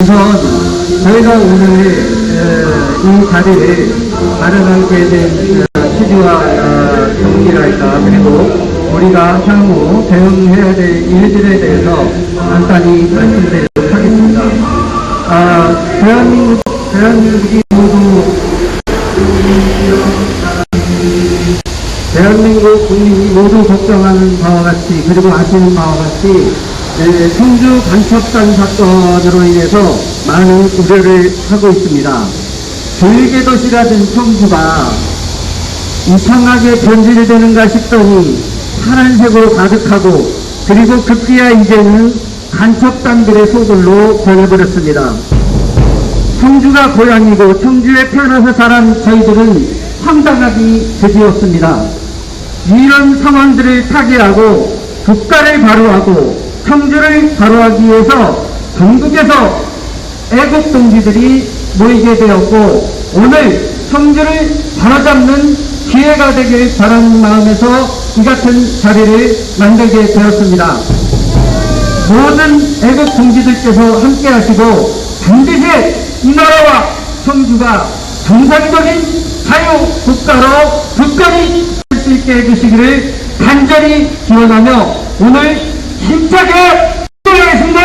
우선 저희가 오늘 이 자리를 마련하게 된 취지와 동기랄까, 그리고 우리가 향후 대응해야 될 일들에 대해서 간단히 말씀드리도록 하겠습니다. 대한민국 국민이 모두 걱정하는 바와 같이, 그리고 아시는 바와 같이 청주 간첩단 사건으로 인해서 많은 우려를 하고 있습니다. 교육의 도시가 된 청주가 이상하게 변질되는가 싶더니 파란색으로 가득하고, 그리고 급기야 이제는 간첩단들의 소굴로 변해버렸습니다. 청주가 고향이고 청주에 태어나서 자란 저희들은 황당하기 그지없습니다. 이런 상황들을 타개하고 국가를 바로하고 청주를 바로하기 위해서 전국에서 애국 동지들이 모이게 되었고, 오늘 청주를 바로잡는 기회가 되길 바라는 마음에서 이 같은 자리를 만들게 되었습니다. 모든 애국 동지들께서 함께 하시고 반드시 이 나라와 청주가 정상적인 자유국가로 굳건히 할 수 있게 해주시기를 간절히 기원하며 오늘 힘차게 시작하겠습니다.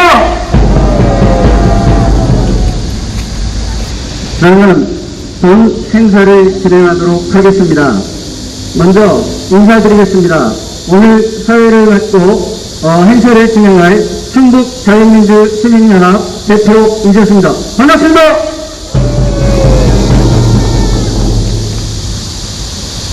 그러면 본 행사를 진행하도록 하겠습니다. 먼저 인사드리겠습니다. 오늘 사회를 맡고 행사를 진행할 충북자유민주시민연합 대표 이재수입니다. 반갑습니다.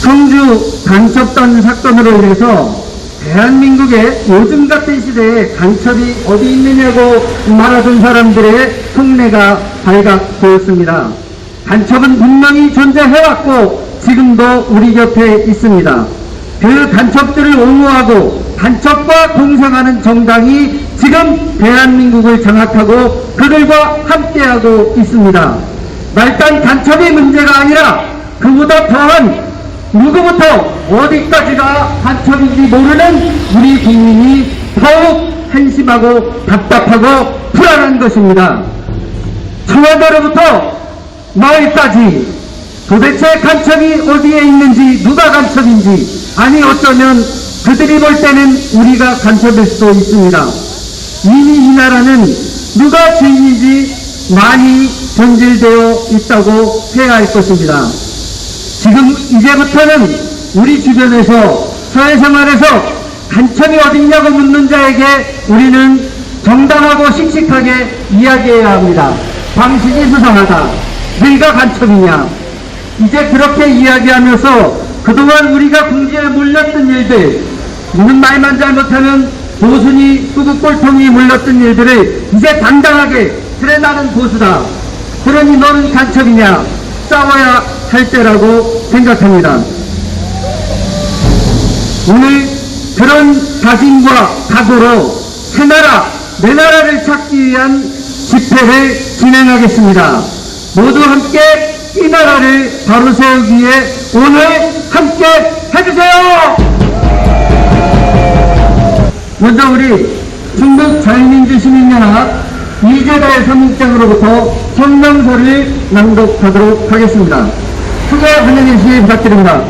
청주 간첩단 사건으로 인해서 대한민국의 요즘 같은 시대에 간첩이 어디 있느냐고 말하던 사람들의 속내가 발각되었습니다. 간첩은 분명히 존재해왔고 지금도 우리 곁에 있습니다. 그 간첩들을 옹호하고 간첩과 공생하는 정당이 지금 대한민국을 장악하고 그들과 함께하고 있습니다. 말단 간첩이 문제가 아니라 그보다 더한 누구부터 어디까지가 간첩인지 모르는 우리 국민이 더욱 한심하고 답답하고 불안한 것입니다. 청와대로부터 마을까지 도대체 간첩이 어디에 있는지, 누가 간첩인지, 아니 어쩌면 그들이 볼 때는 우리가 간첩일 수도 있습니다. 이미 이 나라는 누가 주인인지 많이 변질되어 있다고 해야 할 것입니다. 지금 이제부터는 우리 주변에서 사회생활에서 간첩이 어딨냐고 묻는 자에게 우리는 정당하고 씩씩하게 이야기해야 합니다. 당신이 수상하다. 너희가 간첩이냐. 이제 그렇게 이야기하면서 그동안 우리가 궁지에 몰렸던 일들, 무슨 말만 잘못하면 보순이 수국골통이 몰렸던 일들을 이제 당당하게, 그래 나는 보수다, 그러니 너는 간첩이냐, 싸워야 할 때라고 생각합니다. 오늘 그런 다짐과 각오로 새 나라, 내 나라를 찾기 위한 집회를 진행하겠습니다. 모두 함께 이 나라를 바로 세우기 위해 오늘 함께 해주세요. 먼저 우리 충북자유민주시민연합 이재달 사무국장으로부터 성명서를 낭독하도록 하겠습니다. 소개 환영해 주시기 부탁드립니다.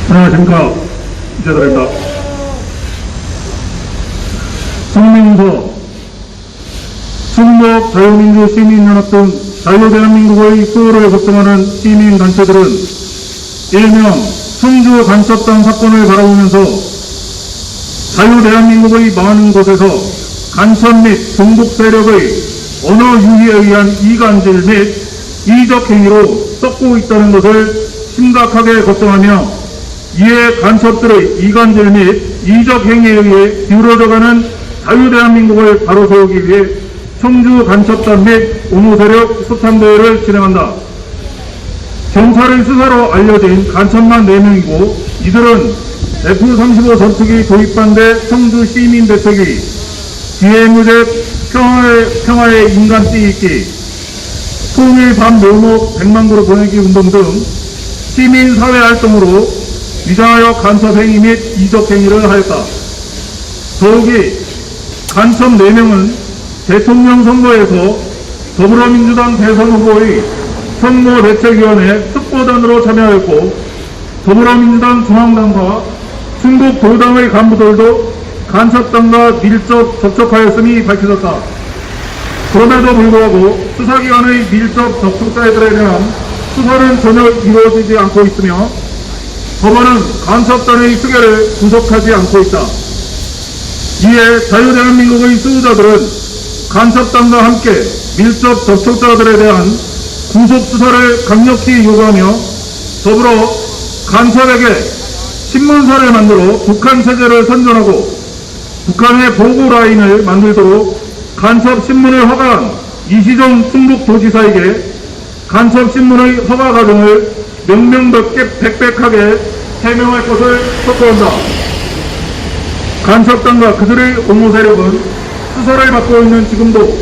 안녕하십니까, 이재달입니다. 성명서. 충북자유민주시민연합 등 자유대한민국의 수호를 걱정하는 시민단체들은 일명 청주 간첩단 사건을 바라보면서 자유대한민국의 많은 곳에서 간첩 및 종북 세력의 언어 유희에 의한 이간질 및 이적 행위로 썩고 있다는 것을 심각하게 걱정하며, 이에 간첩들의 이간질 및 이적 행위에 의해 기울어져가는 자유대한민국을 바로 세우기 위해 청주 간첩단 및 옹호 세력 소탕대회를 진행한다. 경찰의 수사로 알려진 간첩만 4명이고 이들은 F-35 전투기 도입반대 청주 시민대책위, 비해무제 평화의 인간띠 있기, 통일 밤 묘목 100만 그루 보내기 운동 등 시민사회활동으로 위장하여 간첩행위 및 이적행위를 하였다. 더욱이 간첩 4명은 대통령 선거에서 더불어민주당 대선 후보의 선거대책위원회 특보단으로 참여했고 더불어민주당 중앙당과 충북도당의 간부들도 간첩단과 밀접 접촉하였음이 밝혀졌다. 그럼에도 불구하고 수사기관의 밀접 접촉자들에 대한 수사는 전혀 이루어지지 않고 있으며 법원은 간첩단의 수계를 구속하지 않고 있다. 이에 자유대한민국의 수호자들은 간첩단과 함께 밀접 접촉자들에 대한 구속수사를 강력히 요구하며 더불어 간첩에게 신문사를 만들어 북한 체제를 선전하고 북한의 보고라인을 만들도록 간첩신문을 허가한 이시정 충북도지사에게 간첩신문의 허가 과정을 명명백백하게 해명할 것을 촉구한다. 간첩단과 그들의 옹호 세력은 수사를 받고 있는 지금도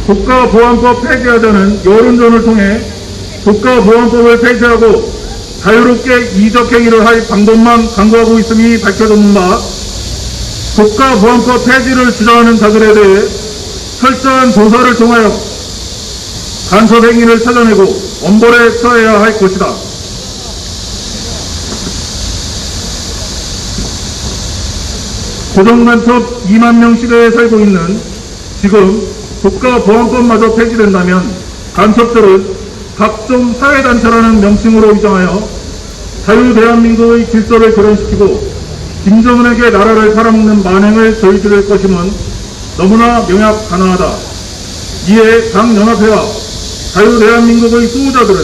국가보안법 폐지하자는 여론전을 통해 국가보안법을 폐지하고 자유롭게 이적행위를 할 방법만 강구하고 있음이 밝혀졌는 바 국가보안법 폐지를 주장하는 자들에 대해 철저한 조사를 통하여 간섭행위를 찾아내고 엄벌에 처해야 할 것이다. 고정간첩 2만 명 시대에 살고 있는 지금 국가보안법마저 폐지된다면 간첩들은 각종 사회단체라는 명칭으로 위장하여 자유대한민국의 질서를 교란시키고 김정은에게 나라를 팔아먹는 만행을 저지를 것임은 너무나 명확 가능하다. 이에 당연합회와 자유대한민국의 수호자들은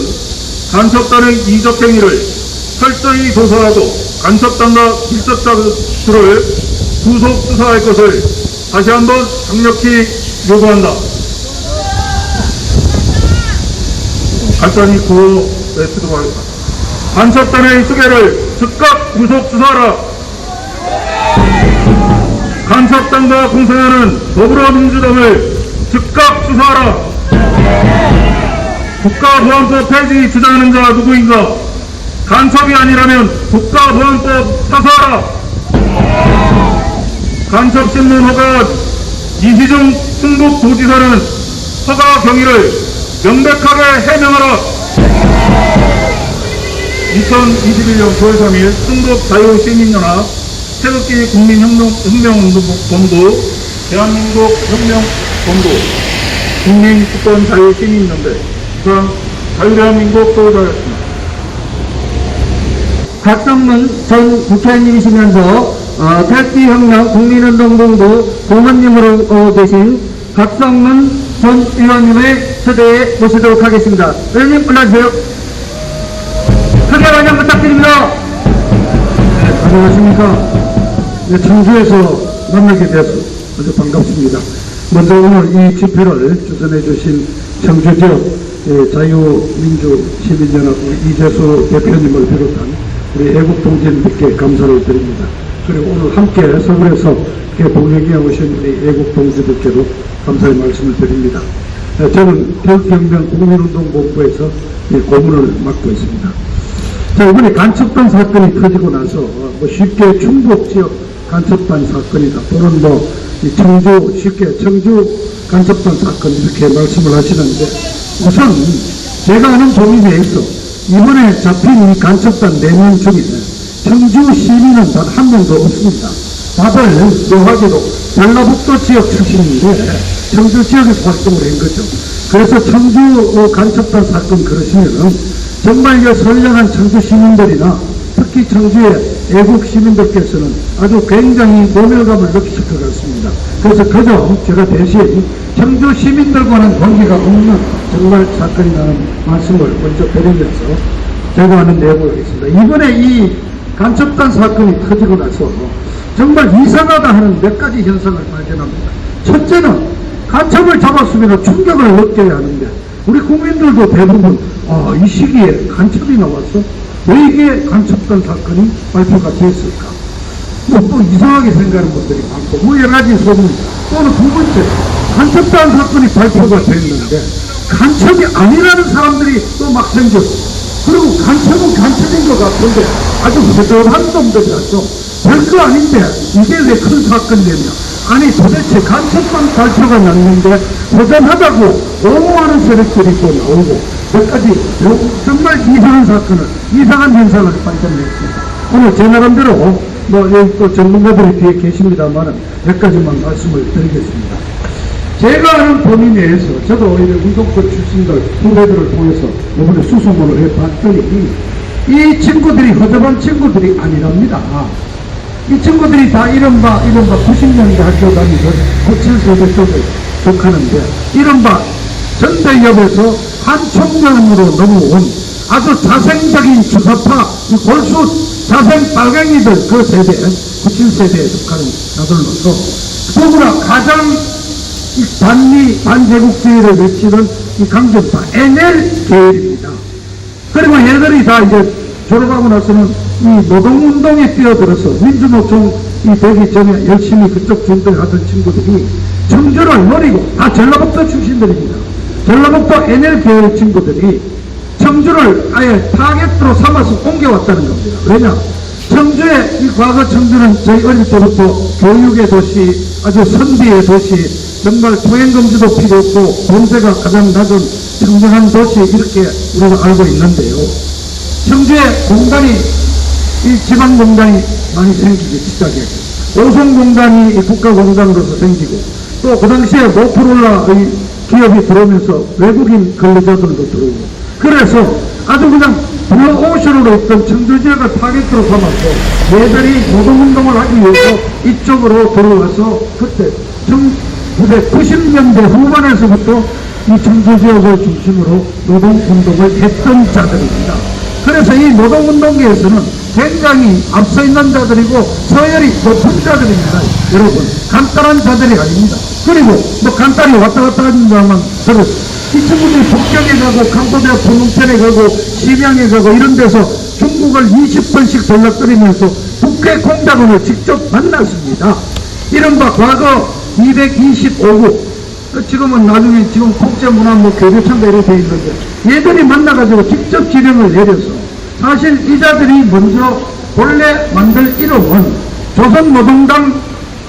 간첩단의 이적행위를 철저히 조사하고 간첩단과 밀접자들을 구속 수사할 것을 다시 한번 강력히 요구한다. 간단히 구호에 쓰도록 하겠다. 간첩단의 수계를 즉각 구속 수사하라. 간첩단과 공생하는 더불어민주당을 즉각 수사하라. 국가보안법 폐지 주장하는 자 누구인가? 간첩이 아니라면 국가보안법 사수하라. 간첩신문 허가 이시중 충북도지사는 허가 경위를 명백하게 해명하라. 2021년 9월 3일 충북자유시민연합 태극기 국민혁명본부 대한민국 혁명본부 국민주권자유시민연대 이상 자유대한민국 수호자였습니다. 박성문 전 국회의원님이시면서 태극기혁명 국민운동본부 고문님으로 계신 박성문 전 의원님을 초대해 모시도록 하겠습니다. 의원님 올라주세요. 크게 환영 부탁드립니다. 네, 안녕하십니까. 네, 청주에서 만나게 돼서 아주 반갑습니다. 먼저 오늘 이 집회를 주선해 주신 청주 지역 자유민주시민연합 이재수 대표님을 비롯한 우리 애국동지님께 감사를 드립니다. 그리고 오늘 함께 서울에서 동행해 오신 우리 애국동지들께도 감사의 말씀을 드립니다. 저는 태극기혁명 국민운동본부에서 고문을 맡고 있습니다. 자, 이번에 간첩단 사건이 터지고 나서 쉽게 충북 지역 간첩단 사건이다 또는 쉽게 청주 간첩단 사건 이렇게 말씀을 하시는데 우선 제가 아는 범위 내에서 이번에 잡힌 이 간첩단 4명 중에 청주 시민은 단 한 명도 없습니다. 다들 묘하게도 전라북도 지역 출신인데 청주 지역에서 활동을 한 거죠. 그래서 청주 간첩단 사건 그러시면은 정말 선량한 청주 시민들이나 특히 청주의 애국 시민들께서는 아주 굉장히 모멸감을 느끼실 것 같습니다. 그래서 그저 제가 대신 청주 시민들과는 관계가 없는 정말 사건이라는 말씀을 먼저 드리면서 제가 하는 내용을 하겠습니다. 이번에 이 간첩단 사건이 터지고 나서 정말 이상하다 하는 몇 가지 현상을 발견합니다. 첫째는 간첩을 잡았으면 충격을 느껴야 하는데 우리 국민들도 대부분 이 시기에 간첩이 나왔어? 왜 이게 간첩단 사건이 발표가 됐을까? 또 이상하게 생각하는 분들이 많고 여러 가지 소문. 또는 두 번째, 간첩단 사건이 발표가 됐는데 간첩이 아니라는 사람들이 또 막 생겼어. 그리고 간첩은 간첩인 것 같은데 아주 허접한 놈들이라서 별거 아닌데 이게 왜 큰 사건이 됐냐? 아니 도대체 간첩방 발표가 났는데 허전하다고 옹호하는 세력들이 또 나오고 몇 가지 정말 이상한 사건을, 이상한 현상을 발견했습니다. 오늘 제 나름대로 여기 또 전문가들이 뒤에 계십니다만 몇 가지만 말씀을 드리겠습니다. 제가 아는 범위 내에서 저도 이제 운동권 출신들 후배들을 통해서 이번에 수소문을 해봤더니 이 친구들이 허접한 친구들이 아니랍니다. 이 친구들이 다 이른바 90년대 학교 다니던 97세대 쪽에 속하는데 이른바 전대협에서 한 청년으로 넘어온 아주 자생적인 주사파 골수 자생 빨갱이들 그 세대 97세대에 속하는 자들로서 더구나 가장 이 반미 반제국주의를 외치는 이 강점파 NL 계열입니다. 그리고 얘들이 다 이제 졸업하고 나서는 이 노동운동에 뛰어들어서 민주노총 되기 전에 열심히 그쪽 준비를 하던 친구들이 청주를 노리고 다 전라북도 출신들입니다. 전라북도 NL 계열 친구들이 청주를 아예 타겟으로 삼아서 옮겨왔다는 겁니다. 왜냐? 청주의 이 과거 청주는 저희 어릴 때부터 교육의 도시, 아주 선비의 도시, 정말 통행금지도 필요 없고 범죄가 가장 낮은 청정한 도시 이렇게 우리가 알고 있는데요. 청주에 공단이 이 지방공단이 많이 생기기 시작했고 오송공단이 국가공단으로서 생기고 또 그 당시에 모토로라의 기업이 들어오면서 외국인 근로자들도 들어오고 그래서 아주 그냥 블루오션으로 있던 청주 지역을 타겟으로 삼았고 얘들이 노동운동을 하기 위해서 이쪽으로 들어와서 그때 1990년대 후반에서부터 이 청주 지역을 중심으로 노동운동을 했던 자들입니다. 그래서 이 노동운동계에서는 굉장히 앞서 있는 자들이고 서열이 높은 자들입니다. 여러분 간단한 자들이 아닙니다. 그리고 간단히 왔다 갔다 하는 자만 들었어요. 이 친구들이 북경에 가고 강서대학 분홍천에 가고 심양에 가고 이런 데서 중국을 20번씩 전락거리면서 북해 공작원을 직접 만났습니다. 이른바 과거 225구 지금은 나중에 지금 국제문화 교류청가 이렇게 돼 있는데 얘들이 만나가지고 직접 지령을 내려서 사실 이 자들이 먼저 본래 만들 이름은 조선노동당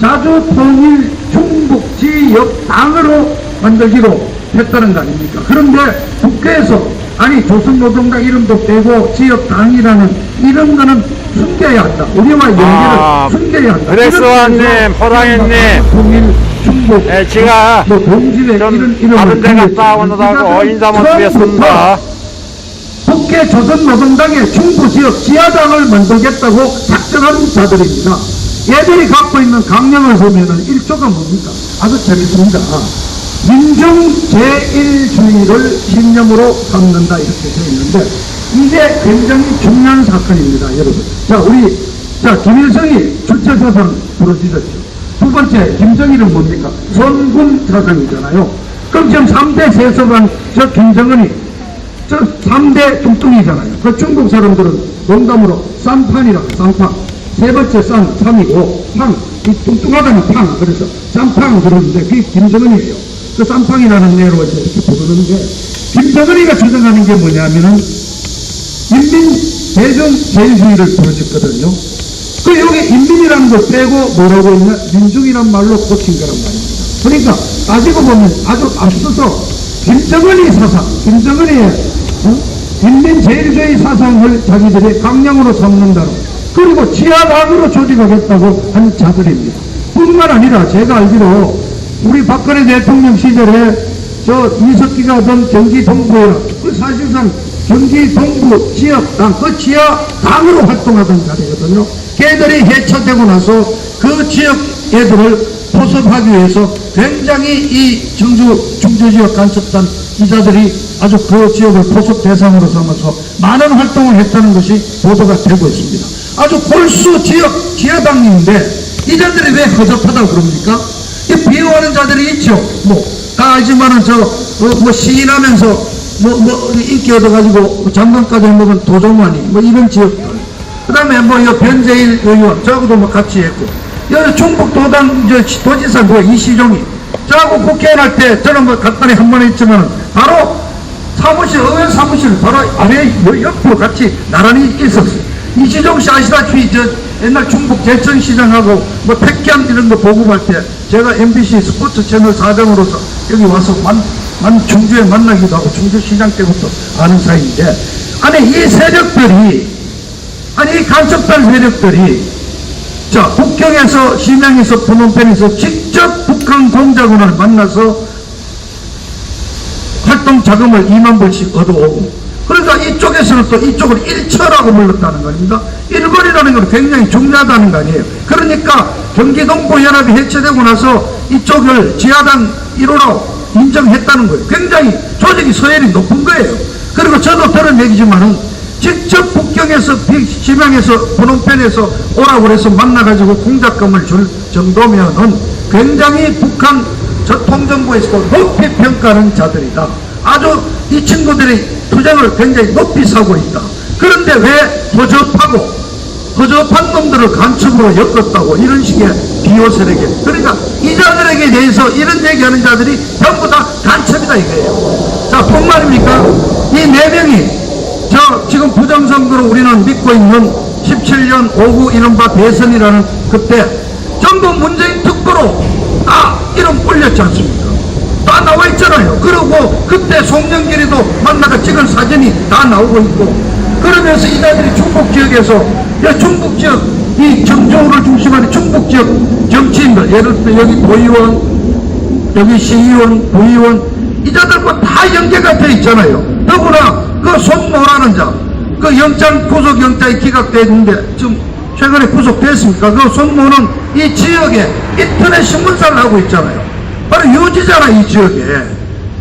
자주통일 충북지역당으로 만들기로 했다는 거 아닙니까? 그런데 국회에서 아니 조선노동당 이름도 빼고 지역당이라는 이런 거는 숨겨야 한다. 우리와 연계를 숨겨야 한다. 그래서님, 호랑이님, 제가 좀 다른 데 갔다 오느라고 인사 못 드렸습니다. 국회 조선노동당의 충북지역 지하당을 만들겠다고 작정한 자들입니다. 얘들이 갖고 있는 강령을 보면은 1조가 뭡니까? 아주 재밌습니다. 민중 제1주의를 신념으로 삼는다 이렇게 되어 있는데 이게 굉장히 중요한 사건입니다, 여러분. 김일성이 주체사상 부러지셨죠. 두 번째, 김정일은 뭡니까? 선군 사상이잖아요. 그럼 지금 3대 세서방 김정은이 3대 뚱뚱이잖아요. 그 중국 사람들은 농담으로 쌈판이라고, 쌈판. 세 번째 쌈이고, 팡, 이 뚱뚱하다는 팡, 그래서 쌈팡 그러는데 그게 김정은이에요. 그 쌈팡이라는 예로 이렇게 부르는데, 김정은이가 주장하는 게 뭐냐면은, 인민 대전 제일주의를 부르셨거든요. 그 여기 인민이라는 걸 빼고 뭐라고 했냐? 민중이란 말로 고친 거란 말입니다. 그러니까 따지고 보면 아주 앞서서 김정은이 사상, 김정은이의 인민 제일주의 사상을 자기들이 강령으로 삼는다로 그리고 지하당으로 조직하겠다고 하는 자들입니다. 뿐만 아니라 제가 알기로 우리 박근혜 대통령 시절에 이석기가 하던 경기 동부에 그 사실상 경기 동부 지역당, 그 지하당으로 활동하던 자리거든요. 걔들이 해체되고 나서 그 지역 애들을 포섭하기 위해서 굉장히 이 충주 지역 간첩단 이자들이 아주 그 지역을 포섭 대상으로 삼아서 많은 활동을 했다는 것이 보도가 되고 있습니다. 아주 골수 지하당인데 이자들이 왜 허접하다고 그럽니까? 비호하는 자들이 있죠. 다 알지만은 시인하면서 인기 얻어가지고 장관까지 해먹은 도종환이 이런 지역들. 그 다음에 변재일 의원 저하고도 같이 했고 여기 충북도당 도지사 이시종이 저하고 국회의원 할 때 저는 간단히 한 번 했지만 바로 의원 사무실 바로 아래 옆으로 같이 나란히 있었어요. 이시종 씨 아시다시피 옛날 충북 제천시장하고 뭐 택견 이런 거 보고할 때 제가 MBC 스포츠 채널 사장으로서 여기 와서 충주에 만나기도 하고 충주시장 때부터 아는 사이인데, 아니 이 세력들이, 아니 이 간첩단 세력들이 자 북경에서 심양에서 phnompen에서 직접 북한 공작원을 만나서 활동 자금을 2만 불씩 얻어오고, 그러니까 이쪽에서는 또 이쪽을 일처라고 불렀다는 겁니다. 일거리라는 건 굉장히 중요하다는 거 아니에요. 그러니까 경기동부연합이 해체되고 나서 이쪽을 지하당 1호로 인정했다는 거예요. 굉장히 조직이 서열이 높은 거예요. 그리고 저도 들은 얘기지만은 직접 북경에서 심양에서 phnompen에서 오라고 해서 만나가지고 공작금을 줄 정도면은 굉장히 북한 통정부에서도 높이 평가하는 자들이다. 아주 이 친구들이 투쟁을 굉장히 높이 사고 있다. 그런데 왜 허접한 놈들을 간첩으로 엮었다고 이런 식의 비호 세력에, 그러니까 이 자들에게 대해서 이런 얘기하는 자들이 전부 다 간첩이다 이거예요. 자, 뿐만입니까? 이 네 명이 저 지금 부정선거로 우리는 믿고 있는 17년 5구 이른바 대선이라는 그때 전부 문재인 특보로 다 이름 올렸지 않습니까? 다 나와 있잖아요. 그리고 그때 송영길이도 만나가 찍은 사진이 다 나오고 있고, 그러면서 이 자들이 충북 지역에서 충북 지역 이 정조를 중심하는 충북 지역 정치인들, 예를 들어 여기 도의원, 여기 시의원, 부의원, 이 자들과 다 연계가 돼 있잖아요. 더구나 그 손모라는 자, 그 영장 구속영장이 기각됐는데 지금 최근에 구속됐습니까? 그 손모는 이 지역에 인터넷 신문사를 하고 있잖아요. 바로 유지잖아 이 지역에.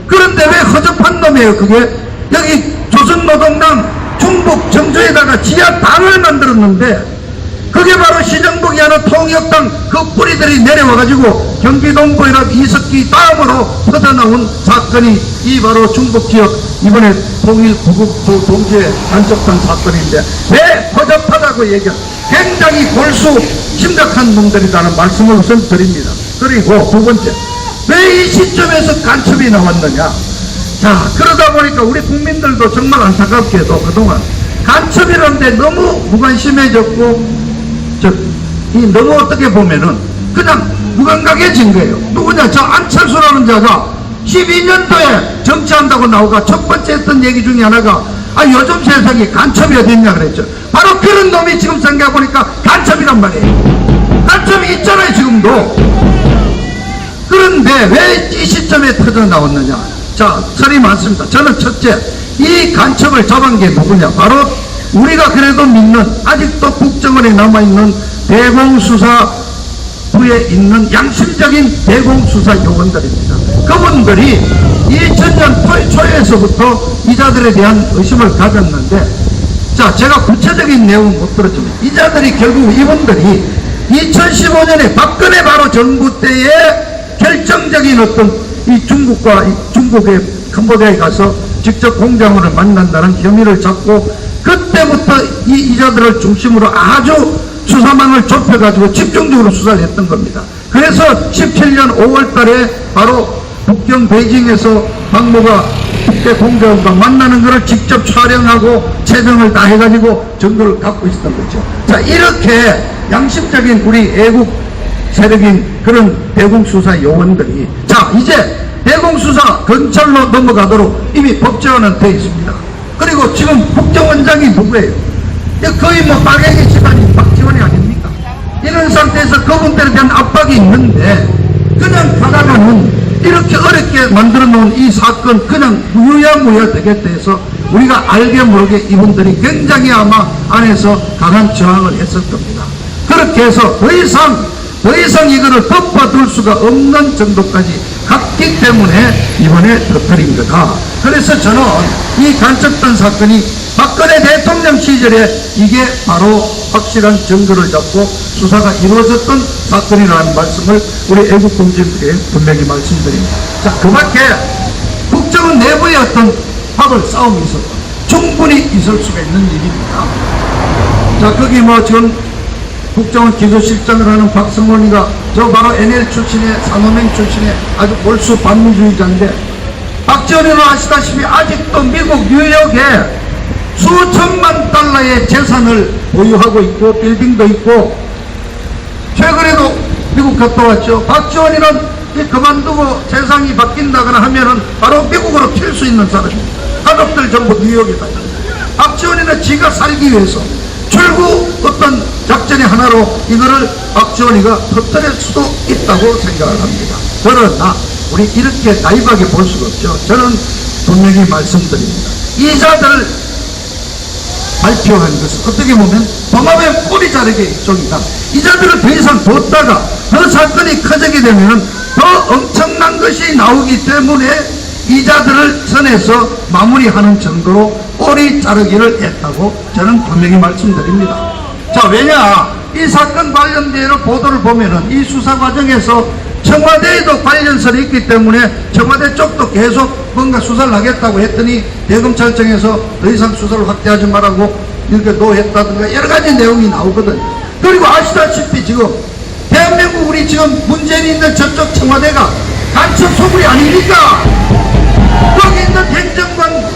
그런데 왜 허접한 놈이에요 그게? 여기 조선노동당 충북 정주에다가 지하당을 만들었는데 그게 바로 시정복이 하는 통역당 그 뿌리들이 내려와가지고 경기동부연합 이석기 다음으로 퍼져나온 사건이 이 바로 충북지역 이번에 통일 구국 동지의 간첩단 사건인데, 왜 허접하다고 얘기한 굉장히 골수 심각한 놈들이라는 말씀을 우선 드립니다. 그리고 두 번째, 왜 이 시점에서 간첩이 나왔느냐? 자, 그러다 보니까 우리 국민들도 정말 안타깝게도 그동안 간첩이라는데 너무 무관심해졌고, 너무 어떻게 보면은 그냥 무감각해진 거예요. 누구냐? 저 안철수라는 자가 12년도에 정치한다고 나오가 첫 번째 했던 얘기 중에 하나가 요즘 세상에 간첩이 어딨냐 그랬죠. 바로 그런 놈이 지금 생각해보니까 간첩이란 말이에요. 간첩이 있잖아요 지금도. 그런데 왜 이 시점에 터져 나왔느냐? 자, 설이 많습니다. 저는 첫째, 이 간첩을 잡은 게 누구냐? 바로 우리가 그래도 믿는, 아직도 국정원에 남아있는 대공수사부에 있는 양심적인 대공수사 요원들입니다. 그분들이 2000년 초에서부터 이 자들에 대한 의심을 가졌는데, 자, 제가 구체적인 내용은 못 들었지만 이 자들이 결국 이분들이 2015년에 박근혜 바로 정부 때에 결정적인 어떤 이 중국의 캄보디아에 가서 직접 공장원을 만난다는 혐의를 잡고, 그때부터 이 자들을 중심으로 아주 수사망을 좁혀가지고 집중적으로 수사를 했던 겁니다. 그래서 17년 5월 달에 바로 북경 베이징에서 박모가 국대 공장원과 만나는 것을 직접 촬영하고 채정을 다 해가지고 증거를 갖고 있었던 거죠. 자, 이렇게 양심적인 우리 애국 세력인 그런 대공수사 요원들이, 자, 이제 대공수사 검찰로 넘어가도록 이미 법제화는 되어 있습니다. 그리고 지금 국정원장이 누구예요? 거의 뭐 빨갱이 집안이 박지원이 아닙니까? 이런 상태에서 그분들에 대한 압박이 있는데 그냥 가다가는 이렇게 어렵게 만들어 놓은 이 사건 그냥 무야무야 되겠다 해서 우리가 알게 모르게 이분들이 굉장히 아마 안에서 강한 저항을 했을 겁니다. 그렇게 해서 더 이상 이거를 덮어둘 수가 없는 정도까지 갔기 때문에 이번에 터뜨린 거다. 그래서 저는 이 간첩단 사건이 박근혜 대통령 시절에 이게 바로 확실한 증거를 잡고 수사가 이루어졌던 사건이라는 말씀을 우리 애국공직들에게 분명히 말씀드립니다. 자, 그 밖에 국정원 내부에 어떤 파벌 싸움이 있었다. 충분히 있을 수가 있는 일입니다. 자, 거기 뭐 지금 국정원 기조실장을 하는 박성원이가 저 바로 NL 출신의 산호맹 출신의 아주 골수 반민주의자인데, 박지원이는 아시다시피 아직도 미국 뉴욕에 수천만 달러의 재산을 보유하고 있고 빌딩도 있고 최근에도 미국 갔다 왔죠. 박지원이는 그만두고 세상이 바뀐다거나 하면은 바로 미국으로 튈 수 있는 사람입니다. 가족들 전부 뉴욕에다. 박지원이는 지가 살기 위해서 출구 어떤 작전의 하나로 이거를 박지원이가 터뜨릴 수도 있다고 생각을 합니다. 그러나 우리 이렇게 나이하게 볼 수가 없죠. 저는 분명히 말씀드립니다. 이자들 발표한 것은 어떻게 보면 도마뱀 꼬리 자르기 일종이다. 이자들을 더 이상 뒀다가 더 사건이 커지게 되면 더 엄청난 것이 나오기 때문에 이자들을 선에서 마무리하는 정도로 꼬리 자르기를 했다고 저는 분명히 말씀드립니다. 자, 왜냐, 이 사건 관련되는 보도를 보면은 이 수사 과정에서 청와대에도 관련설이 있기 때문에 청와대 쪽도 계속 뭔가 수사를 하겠다고 했더니 대검찰청에서 더 이상 수사를 확대하지 말라고 이렇게 노했다든가 여러 가지 내용이 나오거든요. 그리고 아시다시피 지금 대한민국 우리 지금 문재인이 있는 저쪽 청와대가 간첩 소굴이 아닙니까? 거기 있는 행정관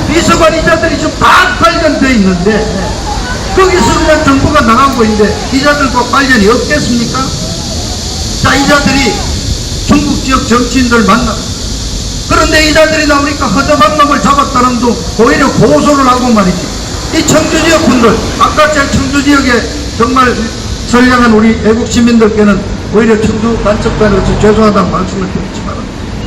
비서관 이자들이 지금 다 관련되어 있는데 거기서 그냥 정부가 나가고 있는데 이자들과 관련이 없겠습니까? 자, 이자들이 중국 지역 정치인들 만나. 그런데 이자들이 나오니까 허접한 놈을 잡았다는 둥 오히려 고소를 하고 말이지. 이 청주 지역 분들, 아까 제 청주 지역에 정말 선량한 우리 애국 시민들께는 오히려 청주 간첩단으로서 죄송하다는 말씀을 드리지만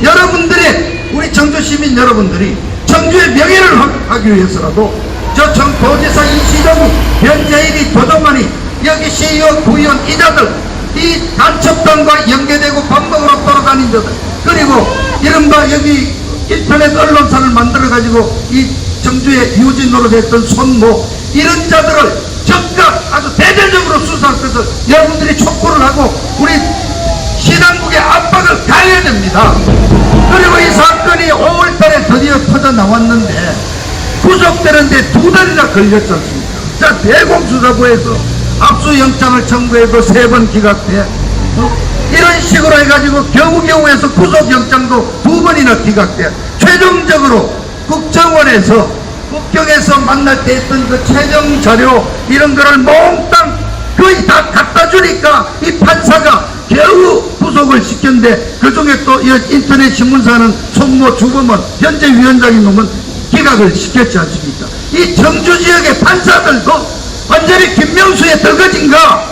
여러분들이, 우리 청주 시민 여러분들이 청주의 명예를 하기 위해서라도 저 도지사 이시정이, 변재일이, 도정만이, 여기 CEO, 부의원, 이자들, 이 간첩단과 연계되고 밥 먹으러 돌아다닌 자들, 그리고 이른바 여기 인터넷 언론사를 만들어가지고 이 청주의 유진 노릇했던 손모, 이런 자들을 즉각 아주 대대적으로 수사할 것을 여러분들이 촉구를 하고 우리 신한국의 압박을 가해야 됩니다. 그리고 이 사건이 5월달에 드디어 터져 나왔는데 구속되는데 2달이나 걸렸지 않습니까? 자, 대공수사부에서 압수영장을 청구해도 3번 기각돼. 이런 식으로 해가지고 겨우겨우해서 구속영장도 2번이나 기각돼. 최종적으로 국정원에서 국경에서 만날 때 했던 그 최종 자료 이런 거를 몽땅 거의 다 갖다 주니까 이 판사가 겨우 구속을 시켰는데 그 중에 또 인터넷 신문사는 손모 주범은 현재 위원장인 놈은 기각을 시켰지 않습니까? 이 청주 지역의 판사들도 완전히 김명수의 덜거진가?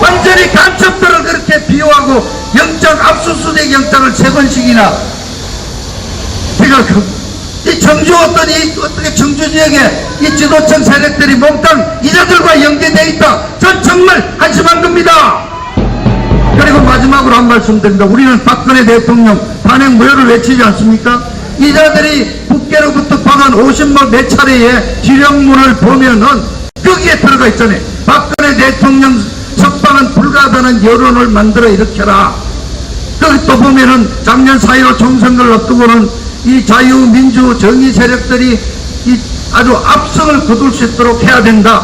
완전히 간첩들을 그렇게 비호하고 영장 압수수색 영장을 3번씩이나 기각하고 이 청주 어떻게 청주 지역에 이 지도층 세력들이 몽땅 이자들과 연계되어 있다. 전 정말 한심한 겁니다. 그리고 마지막으로 한 말씀 드립니다. 우리는 박근혜 대통령 탄핵 무효를 외치지 않습니까? 이자들이 국회로부터 받은 50만 몇 차례의 지령문을 보면은 거기에 들어가 있잖아요. 박근혜 대통령 석방은 불가하다는 여론을 만들어 일으켜라. 거기 또 보면은 작년 4.15 총선거를 앞두고는 이 자유민주 정의 세력들이 이 아주 압승을 거둘 수 있도록 해야 된다.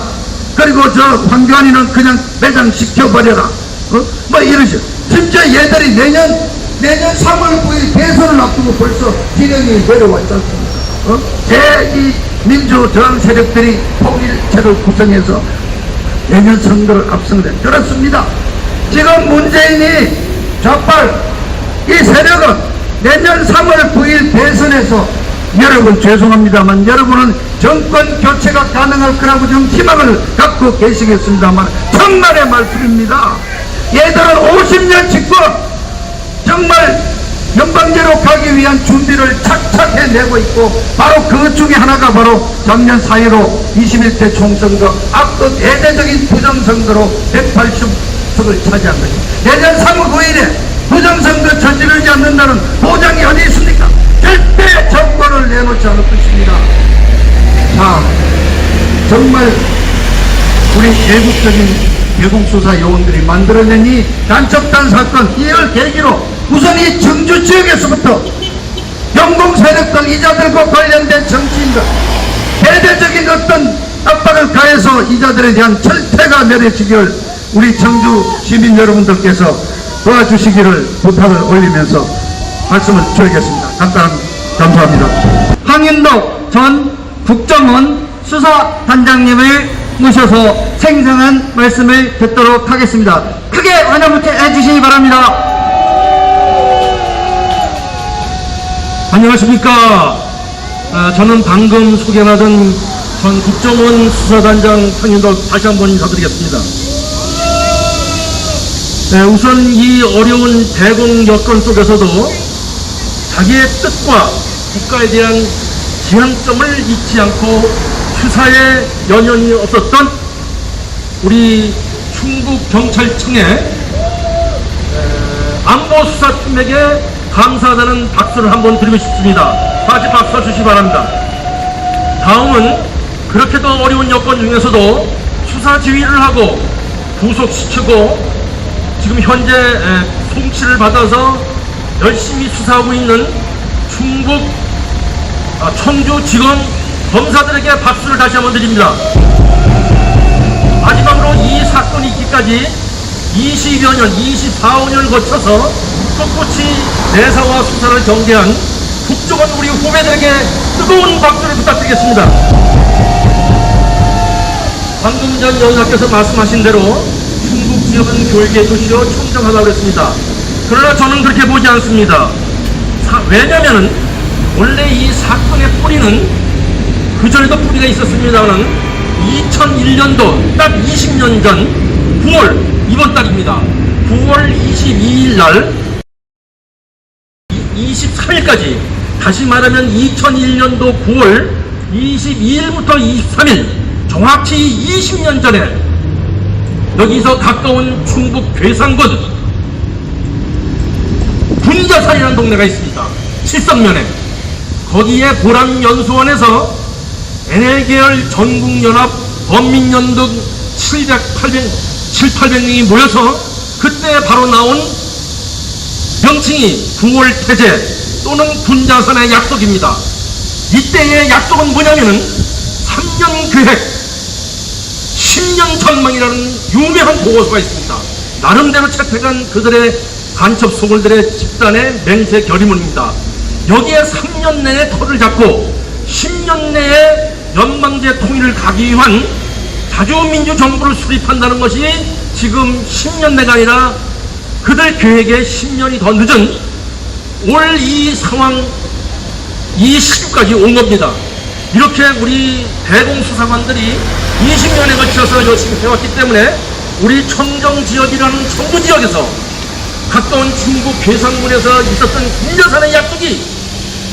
그리고 저 황교안이는 그냥 매장시켜버려라. 뭐 이러죠. 심지어 얘들이 내년 3월 9일 대선을 앞두고 벌써 지령이 내려왔지 않습니까? 이 민주저항 세력들이 통일체를 구성해서 내년 선거를 앞서게 돼. 그렇습니다. 지금 문재인이 좌빨 이 세력은 내년 3월 9일 대선에서 여러분 죄송합니다만 여러분은 정권 교체가 가능할 거라고 좀 희망을 갖고 계시겠습니다만 정말의 말씀입니다. 얘들은 50년 집권 정말 연방제로 가기 위한 준비를 착착 해내고 있고 바로 그 중에 하나가 바로 작년 4.15 21대 총선거 압도 대대적인 부정선거로 180석을 차지한 것입니다. 내년 3월 9일에 부정선거 저지르지 않는다는 보장이 어디 있습니까? 절대 정권을 내놓지 않을 것입니다. 자, 정말 우리 애국적인 대공수사 요원들이 만들어낸 이 간첩단 사건 이를 계기로 우선 이 청주 지역에서부터 영공 세력들 이자들과 관련된 정치인들 대대적인 어떤 압박을 가해서 이자들에 대한 철퇴가 내려지기를 우리 청주 시민 여러분들께서 도와주시기를 부탁을 올리면서 말씀을 드리겠습니다. 감사합니다. 황인덕 전 국정원 수사단장님을 모셔서 생생한 말씀을 듣도록 하겠습니다. 크게 환영부터 해주시기 바랍니다. 안녕하십니까. 저는 방금 소개받은 전 국정원 수사단장 상임들 다시 한번 인사드리겠습니다. 우선 이 어려운 대공 여건 속에서도 자기의 뜻과 국가에 대한 지향점을 잊지 않고 수사에 연연이 없었던 우리 충북경찰청의 안보수사팀에게 감사하다는 박수를 한번 드리고 싶습니다. 다시 박수 주시기 바랍니다. 다음은 그렇게도 어려운 여건 중에서도 수사 지휘를 하고 구속시키고 지금 현재 송치를 받아서 열심히 수사하고 있는 충북 청주지검 검사들에게 박수를 다시 한번 드립니다. 마지막으로 이 사건이 있기까지 20여 년, 24~25년을 거쳐서 꿋꿋이 내사와 수사를 전개한 국정원 우리 후배들에게 뜨거운 박수를 부탁드리겠습니다. 방금 전 여사께서 말씀하신 대로 충북 지역은 교육의 도시로 청정하다고 했습니다. 그러나 저는 그렇게 보지 않습니다. 왜냐면은 원래 이 사건의 뿌리는 그전에도 뿌리가 있었습니다만 2001년도 딱 20년 전 9월 이번 달입니다. 9월 22일 날 23일까지 다시 말하면 2001년도 9월 22일부터 23일 정확히 20년 전에 여기서 가까운 충북 괴산군 군자산이라는 동네가 있습니다. 칠성면에 거기에 보람연수원에서 NL계열 전국연합 범민연등 700~800명이 모여서 그때 바로 나온 명칭이 9월 태제 또는 군자산의 약속입니다. 이때의 약속은 뭐냐면은 3년 계획 10년 전망이라는 유명한 보고서가 있습니다. 나름대로 채택한 그들의 간첩 소굴들의 집단의 맹세 결의문입니다. 여기에 3년 내에 터를 잡고 10년 내에 연방제 통일을 가기 위한 자주민주 정부를 수립한다는 것이 지금 10년 내가 아니라 그들 계획에 10년이 더 늦은 올 이 상황 이 시기까지 온 겁니다. 이렇게 우리 대공수사관들이 20년에 걸쳐서 열심히 해왔기 때문에 우리 청정지역이라는 청부지역에서 가까운 충북 괴산군에서 있었던 군자산의 약속이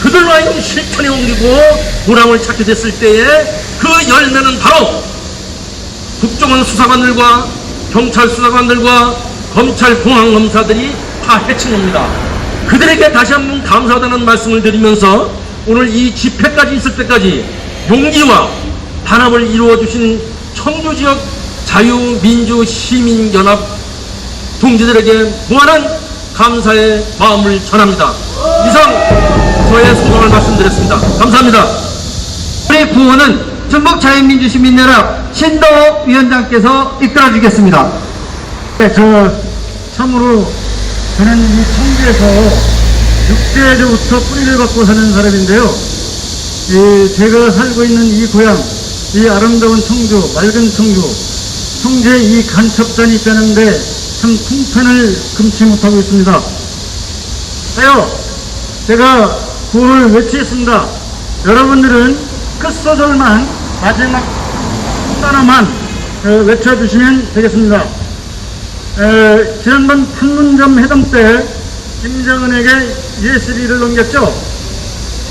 그들로 하여금 실천에 옮기고 보람을 찾게 됐을 때에 그 열매는 바로 국정원 수사관들과 경찰 수사관들과 검찰 공안검사들이 다 해친 겁니다. 그들에게 다시 한번 감사하다는 말씀을 드리면서 오늘 이 집회까지 있을 때까지 용기와 단합을 이루어주신 청주지역 자유민주시민연합 동지들에게 무한한 감사의 마음을 전합니다. 이상 저의 소감을 말씀드렸습니다. 감사합니다. 우리 구호는 충북자유민주시민연합 신도호 위원장께서 이끌어주겠습니다. 네, 참으로 저는 이 청주에서 6대조부터 뿌리를 받고 사는 사람인데요. 제가 살고 있는 이 고향, 이 아름다운 청주, 맑은 청주에 이 간첩단이 있다는데 참 통편을 금치 못하고 있습니다. 제가 구호를 외치겠습니다. 여러분들은 끝소절만 마지막 단어만 외쳐주시면 되겠습니다. 지난번 판문점 회담 때 김정은에게 USB를 넘겼죠?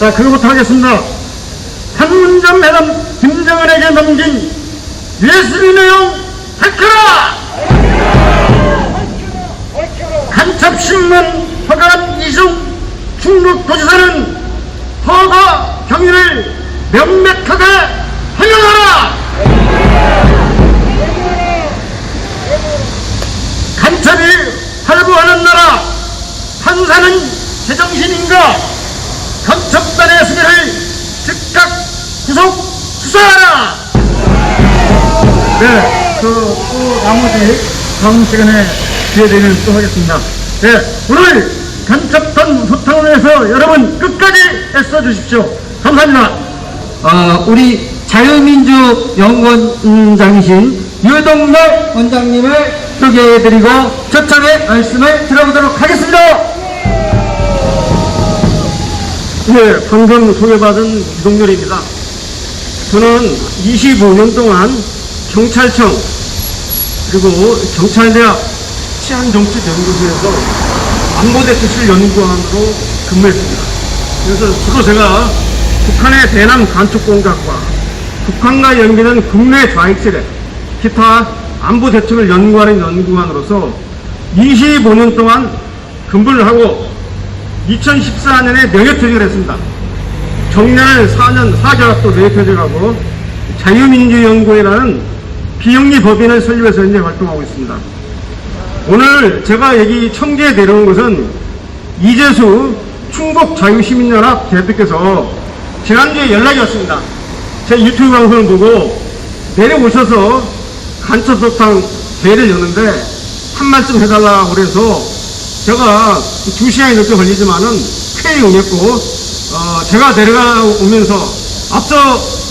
자, 그거부터 하겠습니다. 판문점 회담 김정은에게 넘긴 USB 내용 밝혀라! 간첩신문 허가한 이중 충북도지사는 허가 경위를 명백하게 해명하라! 간첩이 활보하는 나라, 판사는 제정신인가? 간첩단의 수배를 즉각 구속 수사하라! 네, 또 나머지 다음 시간에 기회 되면 또 하겠습니다. 네, 오늘 간첩단 소탕을 위해서 여러분 끝까지 애써 주십시오. 감사합니다. 우리 자유민주연구원장이신 유동열 원장님을 소개해드리고 초청의 말씀을 들어보도록 하겠습니다. 네, 방금 소개받은 유동열입니다. 저는 25년 동안 경찰청 그리고 경찰대학 치안정책연구소에서 안보대처실 연구원으로 근무했습니다. 그래서 주로 제가 북한의 대남 간첩 공작과 북한과 연계된 국내 좌익 세력, 기타 안보 대책을 연구하는 연구관으로서 25년 동안 근무를 하고 2014년에 명예퇴직을 했습니다. 정년을 4년 4개월도 명예퇴직하고 자유민주연구회라는 비영리 법인을 설립해서 현재 활동하고 있습니다. 오늘 제가 여기 청주에 내려온 것은 이재수 충북자유시민연합 대표께서 지난주에 연락이 왔습니다. 제 유튜브 방송을 보고 내려오셔서 간첩소탕 대회를 여는데 한 말씀 해달라고 그래서 제가 2시간이 넘게 걸리지만은 쾌히 응했고, 제가 내려오면서 앞서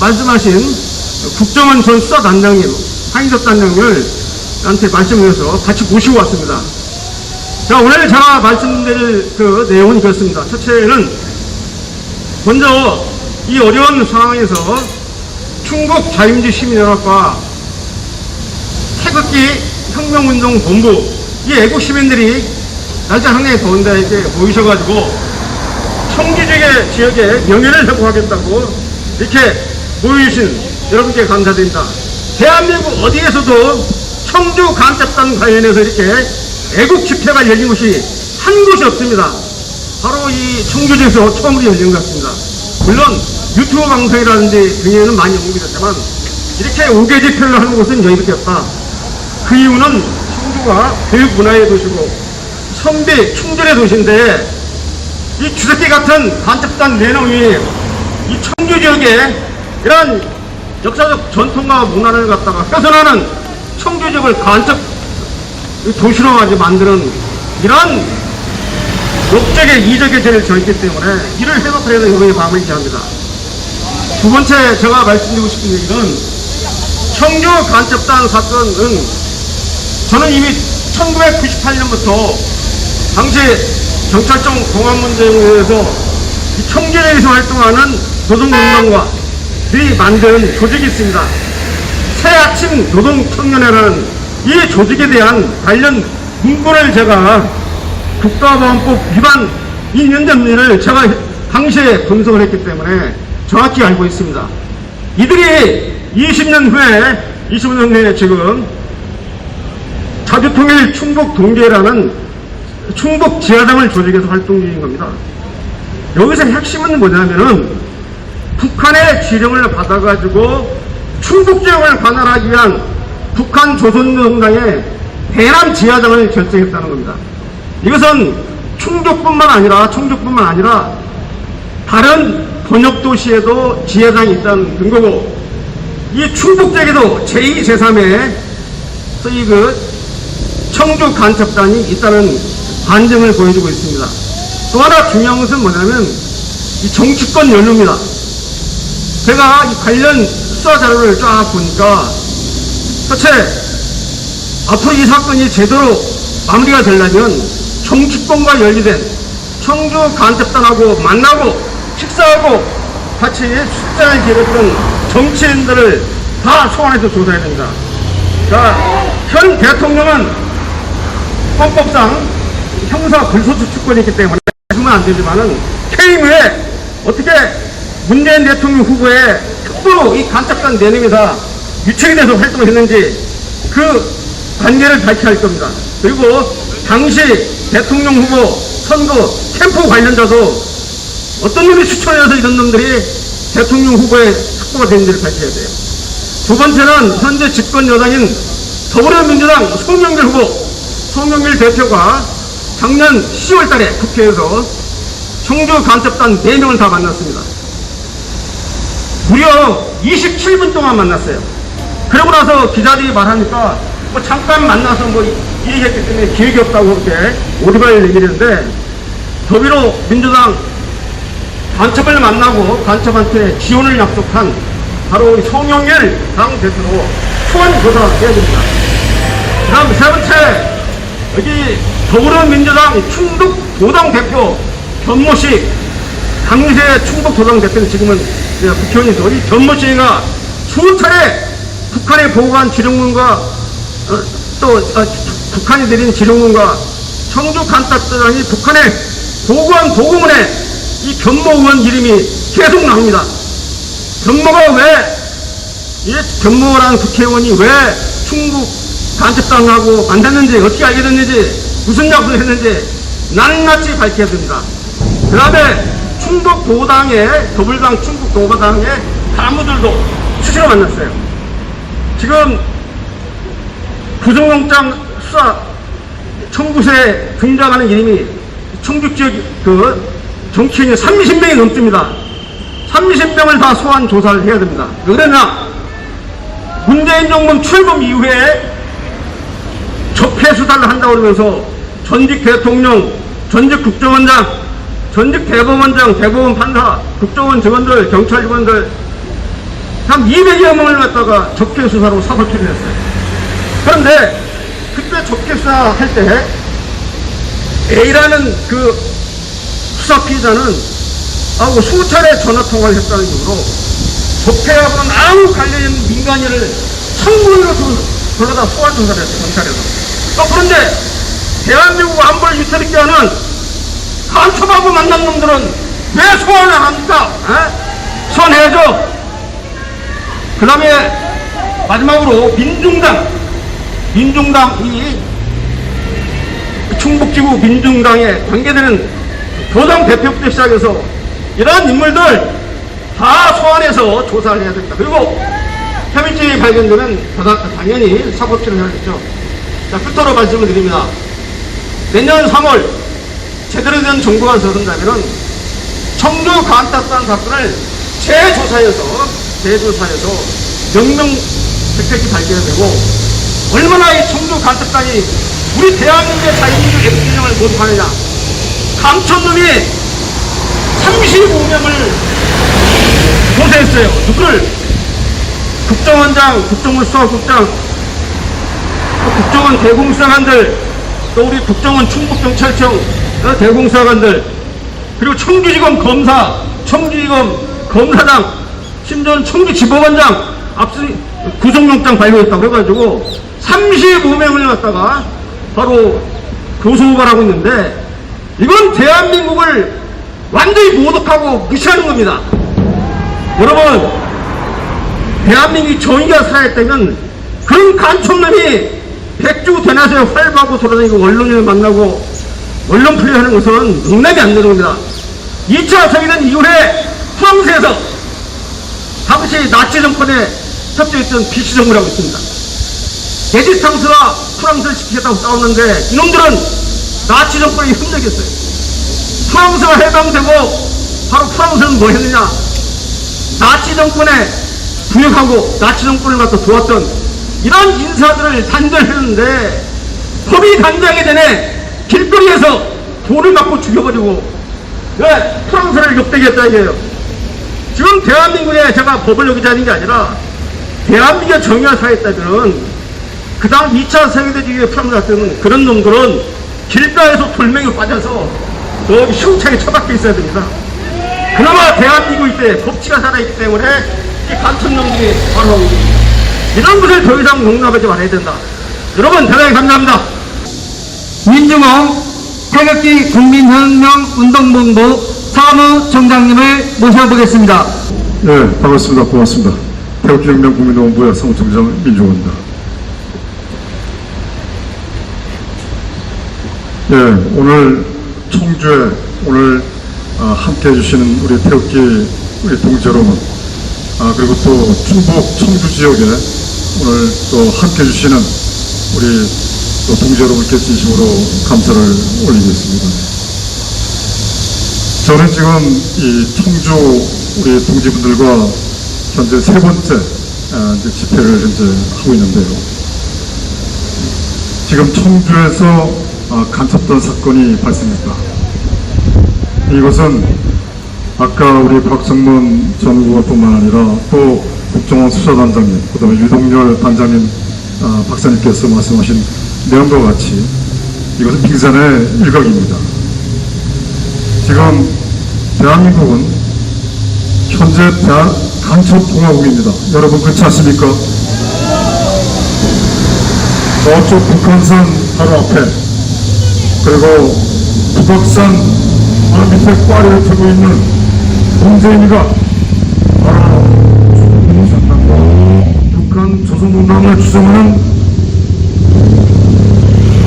말씀하신 국정원 전 수사단장님, 한인섭 단장님을 한테 말씀드려서 같이 모시고 왔습니다. 자, 오늘 제가 말씀드릴 그 내용은 그렇습니다. 첫째는 먼저 이 어려운 상황에서 충북 자유민주시민연합과 태극기 혁명운동본부 이 애국 시민들이 날짜 상당히 더운데 이렇게 모이셔가지고 청주 지역의 명예를 회복하겠다고 이렇게 모여주신 여러분께 감사드립니다. 대한민국 어디에서도 청주 간첩단 관련해서 이렇게 애국 집회가 열린 곳이 한 곳이 없습니다. 바로 이 청주에서 처음으로 열린 것 같습니다. 물론 유튜브 방송이라든지 등에는 많이 언급이 됐지만 이렇게 5개 집회를 하는 곳은 여기밖에 없다. 그 이유는 청주가 교육 문화의 도시고 선비 충전의 도시인데 이 주새끼 같은 간첩단 4놈이 이 청주 지역에 이런 역사적 전통과 문화를 갖다가 훼손하는 청주 지역을 간첩 도시로 만드는 이런 역적의 이적의 죄를 저했기 때문에 이를 회복하려는 의원의 마음을 기합니다. 두 번째 제가 말씀드리고 싶은 얘기는 청주 간첩단 사건은 저는 이미 1998년부터 당시 경찰청 공안문제위에서 청주에서 활동하는 노동운동가들이 만든 조직이 있습니다. 새아침 노동청년회라는 이 조직에 대한 관련 문건을 제가 국가보안법 위반 인연점리를 제가 당시에 분석을 했기 때문에 정확히 알고 있습니다. 이들이 20년 후에 지금 자주통일 충북동계라는 충북 지하당을 조직해서 활동 중인 겁니다. 여기서 핵심은 뭐냐면은 북한의 지령을 받아가지고 충북 지역을 관할하기 위한 북한 조선노동당의 대남 지하당을 결정했다는 겁니다. 이것은 청주뿐만 아니라 다른 번역도시에도 지하당이 있다는 근거고, 이 충북 지역에도 제2, 제3의 소위 청주 간첩단이 있다는 반증을 보여주고 있습니다. 또 하나 중요한 것은 뭐냐면 이 정치권 연루입니다. 제가 이 관련 수사 자료를 쫙 보니까 첫째, 앞으로 이 사건이 제대로 마무리가 되려면 정치권과 연루된 청주 간첩단하고 만나고 식사하고 같이 숙자를 기렸던 정치인들을 다 소환해서 조사해야 됩니다. 자, 현 대통령은 헌법상 형사 불소추 주권이 있기 때문에 하면 안 되지만은 퇴임 후에 어떻게 문재인 대통령 후보의 특보로 이 간첩단 4명이 다 유착이 돼서 활동을 했는지 그 관계를 밝혀야 할 겁니다. 그리고 당시 대통령 후보 선거 캠프 관련자도 어떤 놈이 추천해서 이런 놈들이 대통령 후보의 특보가 되는지를 밝혀야 돼요. 두 번째는 현재 집권 여당인 더불어민주당 송영길 대표가 작년 10월 달에 국회에서 청주 간첩단 4명을 다 만났습니다. 무려 27분 동안 만났어요. 그러고 나서 기자들이 말하니까 뭐 잠깐 만나서 뭐 얘기했기 때문에 기획이 없다고 그렇게 오리발 얘기를 했는데, 더불어민주당 간첩을 만나고 간첩한테 지원을 약속한 바로 우리 송영길 당대표로 소환 조사해야 됩니다. 그 다음 세 번째, 여기 더불어민주당 충북도당 대표 견모씨, 당시의 충북도당 대표는 지금은 국회의원이죠. 이 견모씨가 수차례 북한에 보고한 지령문과 북한이 내린 지령문과 청주 간첩단이 북한에 보고한 보고문에 이 견모 의원 이름이 계속 나옵니다. 견모가 왜, 이 견모라는 국회의원이 왜 충북 간첩당하고 만났는지, 어떻게 알게 됐는지, 무슨 약속을 했는지 낱낱이 밝혀야 됩니다. 그 다음에 충북도당의, 더불당 충북도당의 간부들도 수시로 만났어요. 지금 구속영장 수사 청구서에 등장하는 이름이 충북 지역 정치인이 30명이 넘습니다. 30명을 다 소환 조사를 해야 됩니다. 왜 그러냐? 문재인 정부 출범 이후에 적폐 수사를 한다고 그러면서 전직 대통령, 전직 국정원장, 전직 대법원장, 대법원 판사, 국정원 직원들, 경찰 직원들 한 200여 명을 갖다가 적폐 수사로 사법 처리했어요. 그런데 그때 적폐 수사 할 때 A라는 그 수사 피의자는 하고 수차례 전화 통화를 했다는 이유로 적폐하고는 아무 관련 있는 민간인을 청구인으로 불러다 소환 조사를 했어요, 경찰에서. 그런데 대한민국 안보를 위태롭게 하는 간첩하고 만난 놈들은 왜 소환을 안 합니까? 소환해야죠. 그 다음에 마지막으로 민중당이 충북지구 민중당에 관계되는 도당 대표부터 시작해서 이러한 인물들 다 소환해서 조사를 해야 됩니다. 그리고 혐의죄이 발견되면 당연히 사법처리를 해야겠죠. 자, 끝으로 말씀을 드립니다. 내년 3월 제대로 된 정부가 들어선다면 청주 간첩단 사건을 재조사해서 명명백백히 밝혀야 되고, 얼마나 이 청주 간첩단이 우리 대한민국의 자유민주 애국진영을 모독하느냐. 감천놈이 35명을 조사했어요. 누구를? 국정원장, 국정원 수사국장, 국정원 대공수사관들, 또 우리 국정원 충북경찰청 대공수사관들, 그리고 청주지검 검사, 청주지검 검사장, 심지어는 청주지법원장 압수 구속영장 발효했다고 해가지고 35명을 갖다가 바로 고소고발하고 있는데, 이건 대한민국을 완전히 모독하고 무시하는 겁니다. 여러분, 대한민국이 정의가 살아있다면 그런 간첩놈이 백주 대낮에 활보하고 돌아다니고 언론인을 만나고 언론 플레이하는 것은 농담이 안 되는 겁니다. 2차 세계대전 이후에 프랑스에서 당시 나치 정권에 협조했던 비시 정부라고 있습니다. 레지스탕스가 프랑스를 지키겠다고 싸웠는데 이놈들은 나치 정권에 협력했어요. 프랑스가 해방되고 바로 프랑스는 뭐 했느냐? 나치 정권에 부역하고 나치 정권을 갖다 도왔던 이런 인사들을 단절했는데 법이 단장하기 전에 길거리에서 돌을 맞고 죽여버리고 왜 프랑스를 욕되겠다 이게요. 지금 대한민국에 제가 법을 어기자는 게 아니라 대한민국의 정의가 살아있다면 그 다음 2차 세계대전 이후에 프랑스 같은 그런 놈들은 길가에서 돌멩이 빠져서 여기 시궁창에 처박혀 있어야 됩니다. 그나마 대한민국 이때 법치가 살아있기 때문에 이 간첩놈들이 바로 이런 것을 더 이상 용납하지 말아야 된다. 여러분 대단히 감사합니다. 민중홍 태극기 국민혁명운동본부 사무총장님을 모셔보겠습니다. 네, 반갑습니다. 고맙습니다. 태극기혁명 국민운동본부의 사무총장 민중호입니다. 예, 오늘 청주에 오늘 함께 해주시는 우리 태극기 우리 동지 여러분, 그리고 또 충북 청주 지역에 오늘 또 함께 해주시는 우리 또 동지 여러분께 진심으로 감사를 올리겠습니다. 저는 지금 이 청주 우리 동지분들과 현재 세 번째 이제 집회를 현재 하고 있는데요. 지금 청주에서 간첩단 사건이 발생했다. 이것은 아까 우리 박성문 전 후보뿐만 아니라 또 국정원 수사단장님, 그 다음에 유동열 단장님, 박사님께서 말씀하신 내용과 같이 이것은 빙산의 일각입니다. 지금 대한민국은 현재 간첩공화국입니다. 여러분 그렇지 않습니까? 저쪽 북한산 바로 앞에, 그리고 북악산 바로 밑에 꽈리를 들고 있는 문재인이가 바로 공산당과 북한 조선운동을 주장하는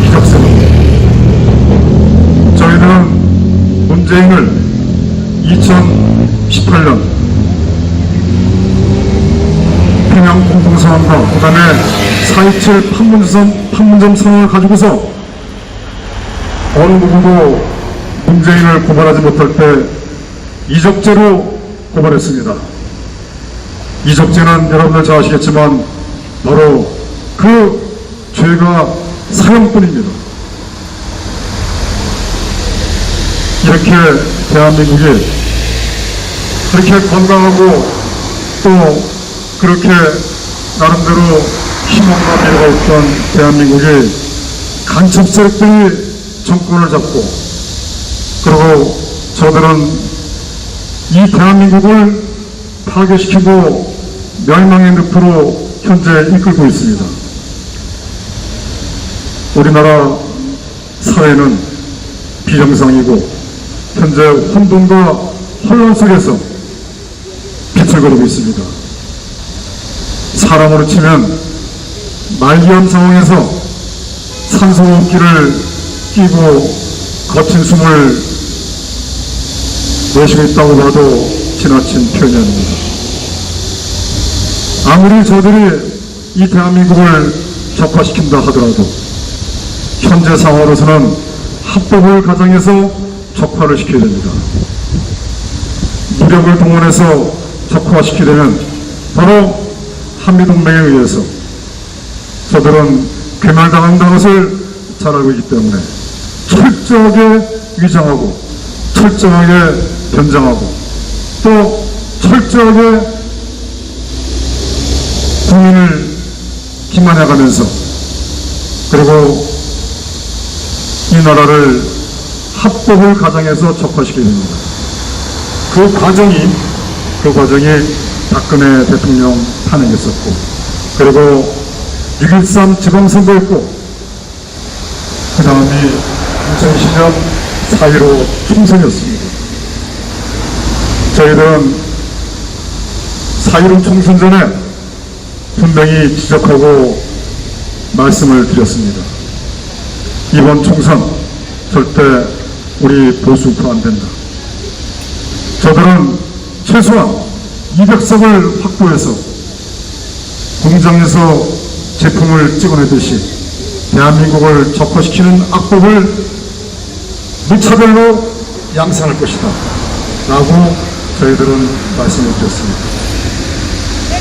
이적세입니다. 저희는 문재인을 2018년 평양 공동선언과 그 다음에 4.27 판문점 선언을 가지고서 어느 누구도 문재인을 고발하지 못할 때 이적죄로 고발했습니다. 이적죄는 여러분들 잘 아시겠지만 바로 그 죄가 사형뿐입니다. 이렇게 대한민국이 그렇게 건강하고 또 그렇게 나름대로 희망과 미래가 있던 대한민국이 간첩 세력들이 정권을 잡고, 그리고 저들은 이 대한민국을 파괴시키고 멸망의 늪으로 현재 이끌고 있습니다. 우리나라 사회는 비정상이고 현재 혼돈과 혼란 속에서 비틀거리고 있습니다. 사람으로 치면 말기암 상황에서 산소호흡기를 끼고 거친 숨을 내쉬고 있다고 봐도 지나친 표현이 아닙니다. 아무리 저들이 이 대한민국을 적화시킨다 하더라도 현재 상황으로서는 합법을 가정해서 적화를 시켜야 됩니다. 무력을 동원해서 적화시키려면 바로 한미동맹에 의해서 저들은 괴멸당한다는 것을 잘 알고 있기 때문에 철저하게 위장하고 철저하게 변장하고 또 철저하게 국민을 기만해가면서 그리고 이 나라를 합법을 가정해서 적화시켜야 됩니다. 그 과정이 박근혜 대통령 탄핵이었었고, 그리고 6.13 지방선거였고, 그 다음이 2020년 4.15 총선이었습니다. 저희들은 4.15 총선 전에 분명히 지적하고 말씀을 드렸습니다. 이번 총선 절대 우리 보수파 안 된다. 저들은 최소한 200석을 확보해서 공장에서 제품을 찍어내듯이 대한민국을 적화시키는 악법을 무차별로 양산할 것이다 라고 저희들은 말씀을 드렸습니다.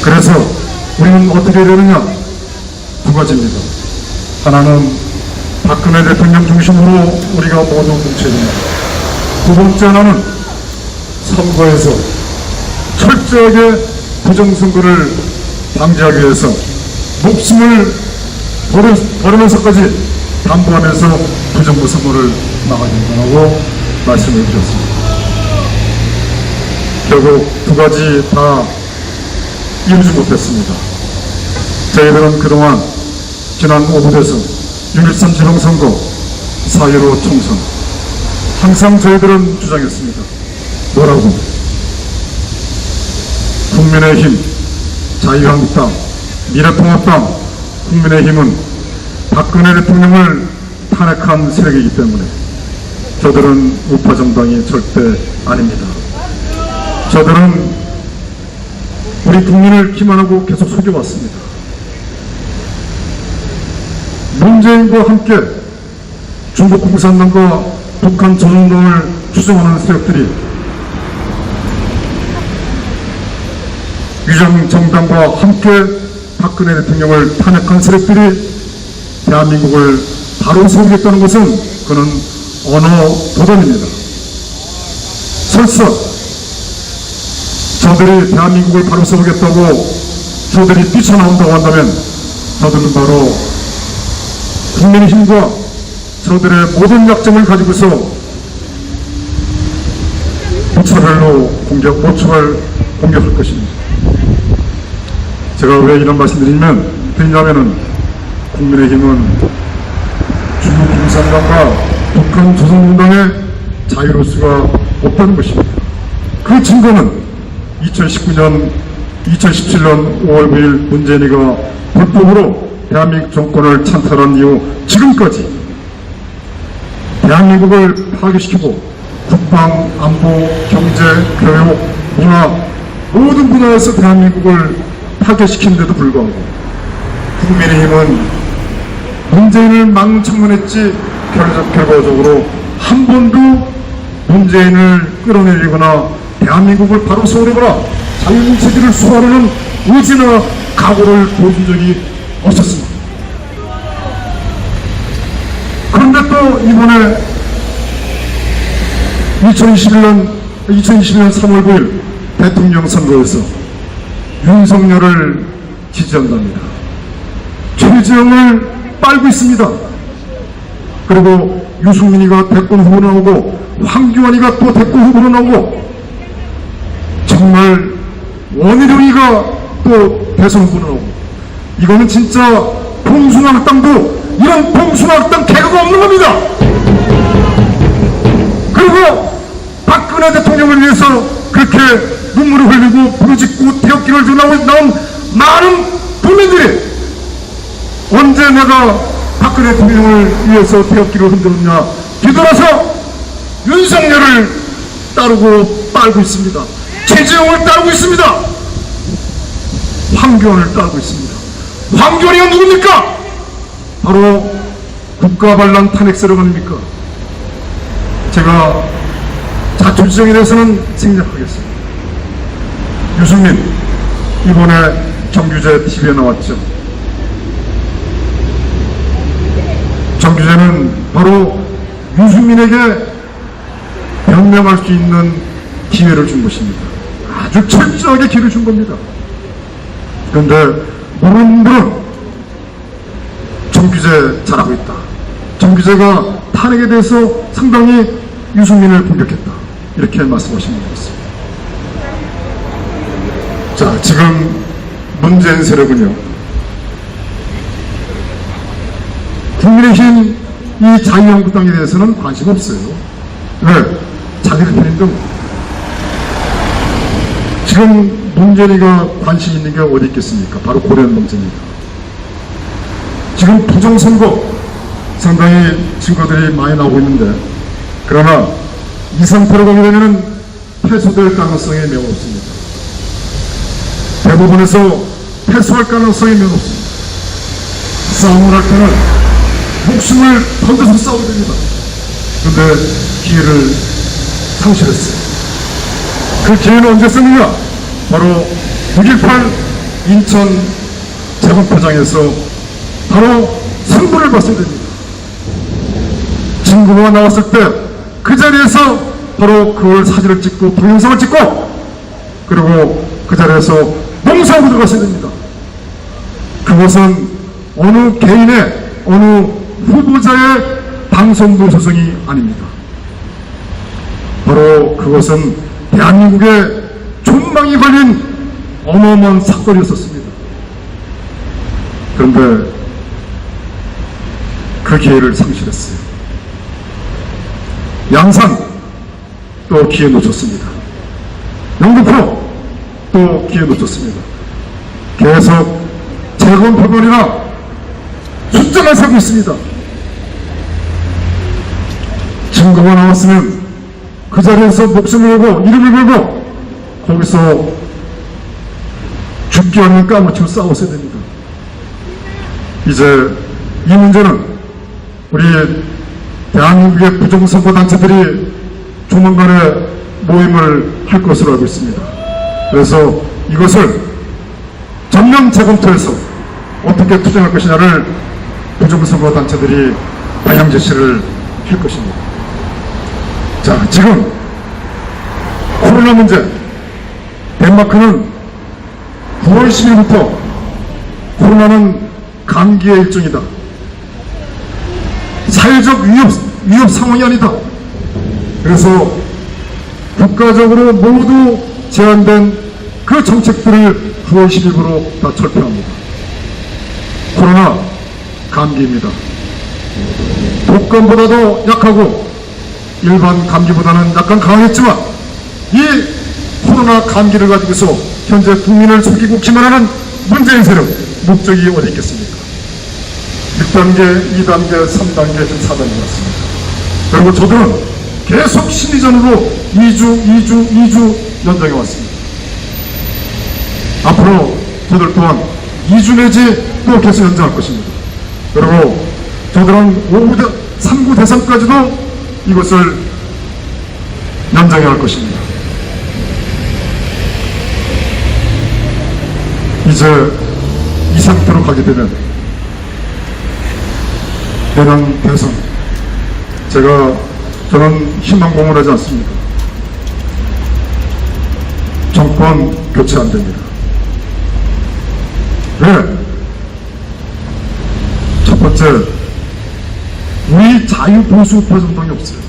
그래서 우리는 어떻게 되느냐? 두 가지입니다. 하나는 박근혜 대통령 중심으로 우리가 모두 뭉쳐야 됩니다. 두 번째 하나는 선거에서 철저하게 부정선거를 방지하기 위해서 목숨을 버리면서까지 담보하면서 부정부 선거를 막아야 된다고 말씀을 드렸습니다. 결국 두 가지 다 이루지 못했습니다. 저희들은 그동안 지난 5부에서 6.13 지방선거, 4.15 총선 항상 저희들은 주장했습니다. 뭐라고? 국민의힘, 자유한국당, 미래통합당, 국민의힘은 박근혜 대통령을 탄핵한 세력이기 때문에 저들은 우파정당이 절대 아닙니다. 저들은 우리 국민을 기만하고 계속 속여왔습니다. 문재인과 함께 중국 공산당과 북한 전운동을 추종하는 세력들이 위정정당과 함께 박근혜 대통령을 탄핵한 세력들이 대한민국을 바로 세우겠다는 것은 그는 언어 도전입니다. 설사 저들이 대한민국을 바로 세우겠다고 저들이 뛰쳐나온다고 한다면 저들은 바로 국민의힘과 저들의 모든 약점을 가지고서 무차별로 공격할 것입니다. 제가 왜 이런 말씀 드리냐면은 국민의힘은 중국共産党과 북한 조선운동의 자유로울 수가 없다는 것입니다. 그 증거는 2017년 5월 9일 문재인이가 불법으로 대한민국 정권을 찬탈한 이후 지금까지 대한민국을 파괴시키고 국방, 안보, 경제, 교육, 문화 모든 분야에서 대한민국을 파괴시키는데도 불구하고 국민의힘은 문재인을 망청문했지 결과적으로 한 번도 문재인을 끌어내리거나 대한민국을 바로 세우려거나 자유민주주의를 수호하려는 의지나 각오를 보여준 적이 없었습니다. 그런데 또 이번에 2021년 3월 9일 대통령 선거에서 윤석열을 지지한답니다. 최재형을 빨고 있습니다. 그리고 유승민이가 대권 후보로 나오고 황교안이가 또 대권 후보로 나오고 정말 원희룡이가 또 대선 후보로 나오고 이거는 진짜 봉숭아학당도 이런 봉숭아학당 개그가 없는 겁니다. 그리고 박근혜 대통령을 위해서 그렇게 눈물을 흘리고 부르짖고 태극기를 들고 나온 많은 국민들이 언제 내가 박근혜 대통령을 위해서 태극기를 흔들었냐 뒤돌아서 윤석열을 따르고 빨고 있습니다. 최재형을 따르고 있습니다. 황교안을 따르고 있습니다. 황교안이가 누굽니까? 바로 국가반란 탄핵세력 아닙니까? 제가 자초지정에 대해서는 생략하겠습니다. 유승민 이번에 정규제 TV에 나왔죠. 정규제는 바로 유승민에게 변명할 수 있는 기회를 준 것입니다. 아주 철저하게 기회를 준 겁니다. 그런데 무릉무릉 정규제 잘하고 있다. 정규제가 탄핵에 대해서 상당히 유승민을 공격했다. 이렇게 말씀하신 것 같습니다. 자, 지금 문재인 세력은요. 국민의힘 이 자유한국당에 대해서는 관심 없어요. 왜? 자기들 편인데 지금 문재인이가 관심 있는 게 어디 있겠습니까? 바로 고려한 문제입니다. 지금 부정선거 상당히 증거들이 많이 나오고 있는데 그러나 이 상태로 가게 되면 패소될 가능성이 매우 없습니다. 대부분에서 패소할 가능성이 매우 없습니다. 싸움을 할 때는 목숨을 던져서 싸워야 됩니다. 그런데 기회를 상실했어요. 그 기회는 언제 썼느냐? 바로 6.18 인천 재헌포장에서 바로 승부를 봤어야 됩니다. 증거가 나왔을 때 그 자리에서 바로 그걸 사진을 찍고 동영상을 찍고 그리고 그 자리에서 농사하고 들어갔어야 됩니다. 그것은 어느 개인의 어느 후보자의 방송부 소송이 아닙니다. 바로 그것은 대한민국의 존망이 걸린 어마어마한 사건이었었습니다. 그런데 그 기회를 상실했어요. 양산 또 기회 놓쳤습니다. 영등포 또 기회 놓쳤습니다. 계속 재건표본이나 숫자만 세고 있습니다. 증거가 나왔으면 그 자리에서 목숨을 걸고 이름을 걸고 거기서 죽기 아니면 까무치고 싸웠어야 됩니다. 이제 이 문제는 우리 대한민국의 부정선거 단체들이 조만간에 모임을 할 것으로 알고 있습니다. 그래서 이것을 전면 재검토해서 어떻게 투쟁할 것이냐를 부정선거 단체들이 방향 제시를 할 것입니다. 자, 지금 코로나 문제, 덴마크는 9월 10일부터 코로나는 감기의 일종이다. 사회적 위협 상황이 아니다. 그래서 국가적으로 모두 제한된 그 정책들을 9월 10일부로 다 철폐합니다. 코로나 감기입니다. 독감보다도 약하고 일반 감기보다는 약간 강했지만 이 코로나 감기를 가지고서 현재 국민을 속이고 기만하는 문재인 세력 목적이 어디 있겠습니까? 1단계, 2단계, 3단계, 지금 4단계 왔습니다. 그리고 저들은 계속 심리전으로 2주 연장해 왔습니다. 앞으로 저들 또한 2주 내지 또 계속 연장할 것입니다. 그리고 저들은 3구 대선까지도 이것을 연장해 할 것입니다. 이제 이 상태로 가게 되면 내년 대선 저는 희망공을 하지 않습니다. 정권 교체 안 됩니다. 왜? 첫 번째, 우리 자유보수우파 정당이 없어요.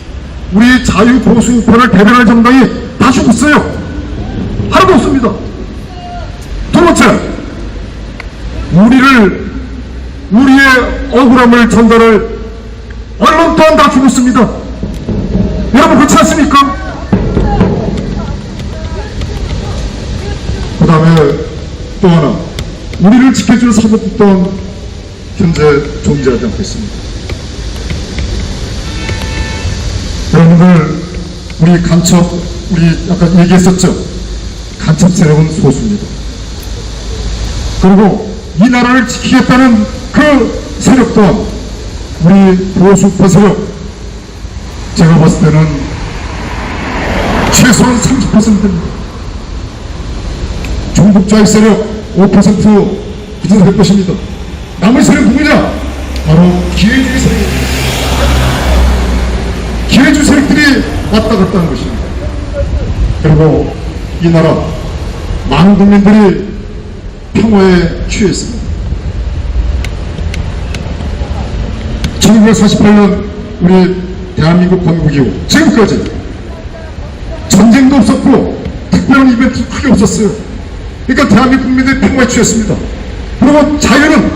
우리 자유보수우파를 대변할 정당이 다 죽었어요. 하나도 없습니다. 두 번째, 우리의 억울함을 전달할 언론 또한 다 죽었습니다. 여러분 그렇지 않습니까? 그 다음에 또 하나, 우리를 지켜줄 사법 또한 현재 존재하지 않고 있습니다. 여러분들, 우리 아까 얘기했었죠? 간첩 세력은 소수입니다. 그리고 이 나라를 지키겠다는 그 세력 또한 우리 보수파 세력, 제가 봤을 때는 최소한 30%입니다. 중국 좌익 세력 5% 구성될 것입니다. 남은 세력 누구냐? 바로 기회주의 세력입니다. 기회주의 세력들이 왔다 갔다 하는 것입니다. 그리고 이 나라 많은 국민들이 평화에 취했습니다. 1948년 우리 대한민국 건국 이후 지금까지 전쟁도 없었고 특별한 이벤트 크게 없었어요. 그러니까 대한민국 국민들이 평화에 취했습니다. 그리고 자유는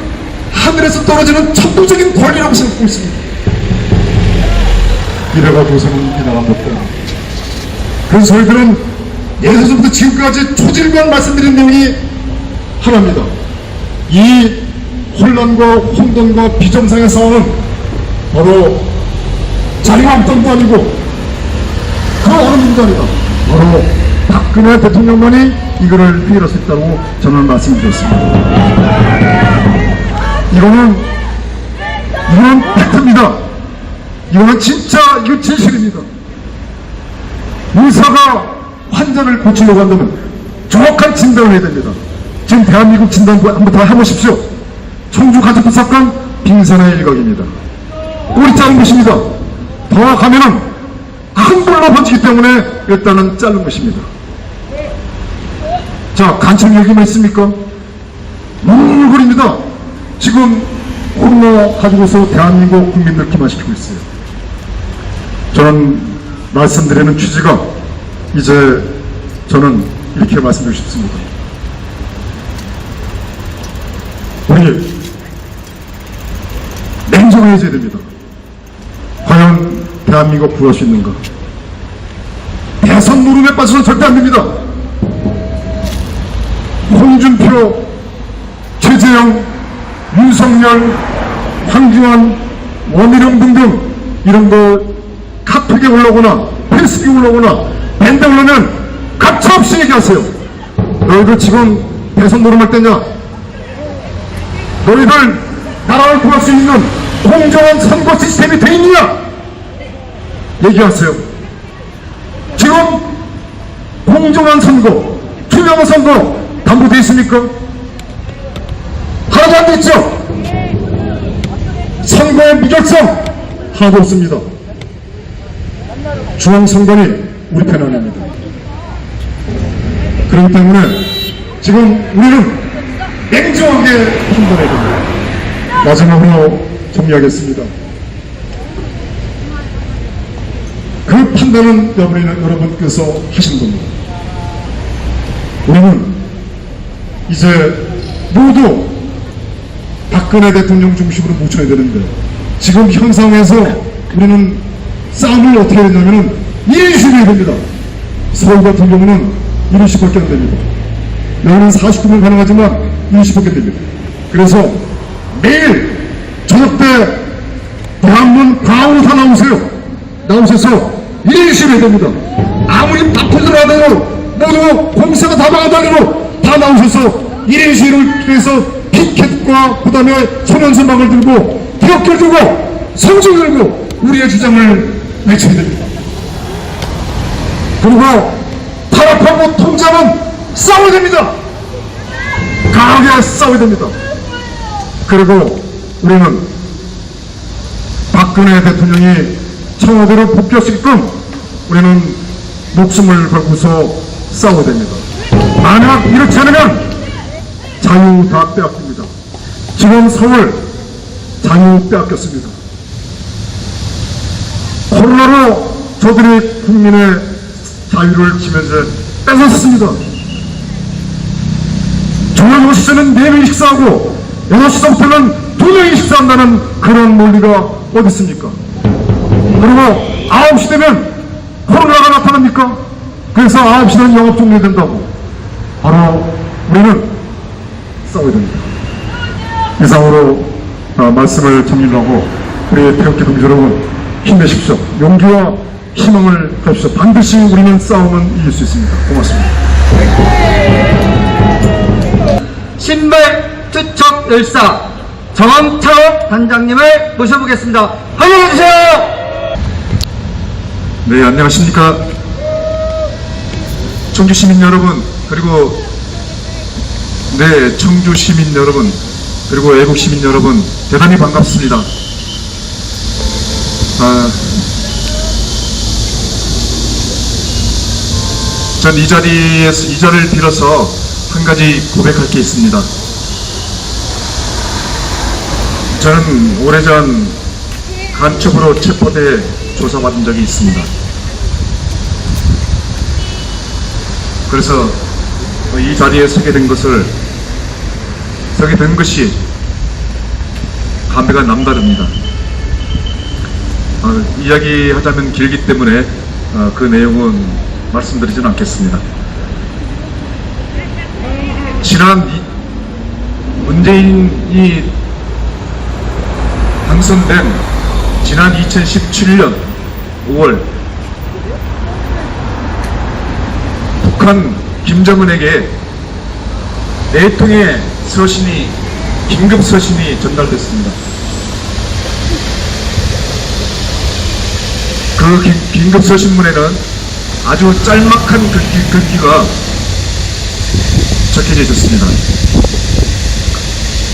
하늘에서 떨어지는 천부적인 권리라고 생각하고 있습니다. 이래가지고서는 이 나라 못 됩니다. 그래서 저희들은 예전부터 지금까지 초질관 말씀드린 내용이 하나입니다. 이 혼란과 혼돈과 비정상의 상황은 바로 자리가 없던도 아니고 그 어느 누구도 아니다. 바로 박근혜 대통령만이 이거를 해결할 수 있다고 저는 말씀드렸습니다. 이거는 팩트입니다. 이거는 진짜 이거 진실입니다. 의사가 환자를 고치려고 한다면 정확한 진단을 해야 됩니다. 지금 대한민국 진단 한번 다 해보십시오. 청주 가족부 사건 빙산의 일각입니다. 꼬리 자른 것입니다. 더 가면은 큰 불로 번지기 때문에 일단은 자른 것입니다. 자, 간첩 얘기만 있습니까? 뭉글거립니다. 지금 코로나 가지고서 대한민국 국민들 기만시키고 있어요. 저는 말씀드리는 취지가 이제 저는 이렇게 말씀드리고 싶습니다. 우리 냉정해져야 됩니다. 과연 대한민국 구할 수 있는가? 대선 노름에 빠져서는 절대 안 됩니다. 홍준표, 최재형, 윤석열, 황교안, 원희룡 등등 이런 거 카톡에 올라오거나 페이스북에 올라오거나 밴드에 올라오면 가차없이 얘기하세요. 너희들 지금 대선 노름할 때냐? 너희들 나라를 구할 수 있는 공정한 선거 시스템이 돼 있느냐? 얘기하세요. 지금 공정한 선거, 투명한 선거 담보돼 있습니까? 하나도 안 돼 있죠? 선거의 무결성 하나도 없습니다. 중앙선관위 우리 편 아닙니다. 그렇기 때문에 지금 우리는 냉정하게 판단해야 됩니다. 마지막으로 정리하겠습니다. 그 판단은 여러분께서 하신 겁니다. 우리는 이제 모두 박근혜 대통령 중심으로 뭉쳐야 되는데 지금 현 상황에서 우리는 싸움을 어떻게 해야 되냐면 1인씩이 해야 됩니다. 서울 같은 경우는 1인씩밖에 안 됩니다. 여기는 49명 가능하지만 1인씩밖에 됩니다. 그래서 매일 저녁 때 대한문 광으로 다 나오셔서 1인씩 해야 됩니다. 아무리 바쁘더라도 모두 공세가 다 망하더라도 다 나오셔서 1인씩을 위해서 피켓과 그 다음에 소년선망을 들고 태극기를 들고 성종을 들고 우리의 주장을 외쳐야 됩니다. 그리고 탄압하고 통제하면 싸워야 됩니다. 강하게 싸워야 됩니다. 그리고 우리는 박근혜 대통령이 청와대로 복귀하시게끔 우리는 목숨을 걸고서 싸워야 됩니다. 만약 이렇지 않으면 자유 다 빼앗깁니다. 지금 서울 자유 빼앗겼습니다. 코로나로 저들이 국민의 자유를 지면서 뺏었습니다. 저녁 6시에는 4명이 식사하고 6시부터는 2명이 식사한다는 그런 논리가 어디 있습니까? 그리고 9시 되면 코로나가 나타납니까? 그래서 9시는 영업 종료된다고. 바로 우리는 싸워야 됩니다. 이상으로 말씀을 정리하고 우리 태극기 동지 여러분 힘내십시오. 용기와 희망을 가십시오. 반드시 우리는 싸움은 이길 수 있습니다. 고맙습니다. 신발 투척 열사 정원차업 단장님을 모셔보겠습니다. 환영해주세요. 네, 안녕하십니까. 청주 시민 여러분, 그리고 청주 시민 여러분, 그리고 애국 시민 여러분, 대단히 반갑습니다. 전 이 자리를 빌어서 한 가지 고백할 게 있습니다. 저는 오래전 간첩으로 체포돼 조사받은 적이 있습니다. 그래서 이 자리에 서게 된 것이 감회가 남다릅니다. 이야기하자면 길기 때문에 그 내용은 말씀드리지는 않겠습니다. 지난 문재인이 당선된 지난 2017년 5월 북한 김정은에게 4통의 긴급 서신이 전달됐습니다. 그 긴급 서신문에는 아주 짤막한 글귀가 적혀져 있었습니다.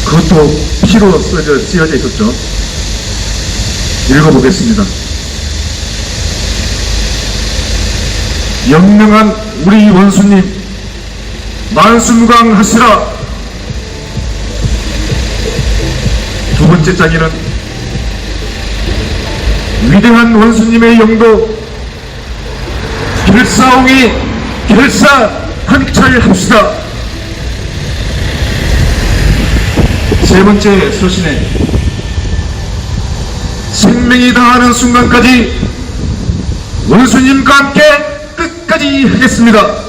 그것도 피로 쓰여져 있었죠. 읽어보겠습니다. 영명한 우리 원수님 만수무강하시라. 두 번째 장에는 위대한 원수님의 영도 결사항찰합시다. 세 번째 서신에 생명이 다하는 순간까지 원수님과 함께 끝까지 하겠습니다.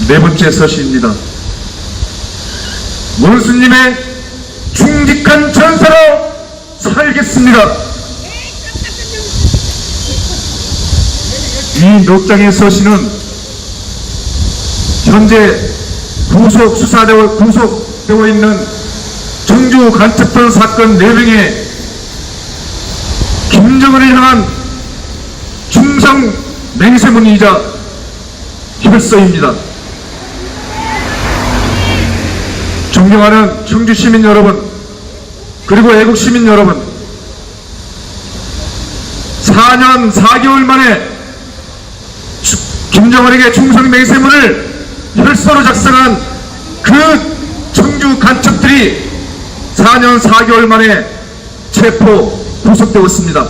네 번째 서신입니다. 원수님의 충직한 전사로 살겠습니다. 이 몇 장의 서신은 현재 구속되어 있는 청주 간첩단 사건 4명의 김정은을 향한 충성 맹세문이자 혈서입니다. 존경하는 청주 시민 여러분, 그리고 애국 시민 여러분, 4년 4개월 만에 김정은에게 충성 맹세문을 혈서로 작성한 그 청주 간첩들이 4년 4개월 만에 체포 구속되었습니다.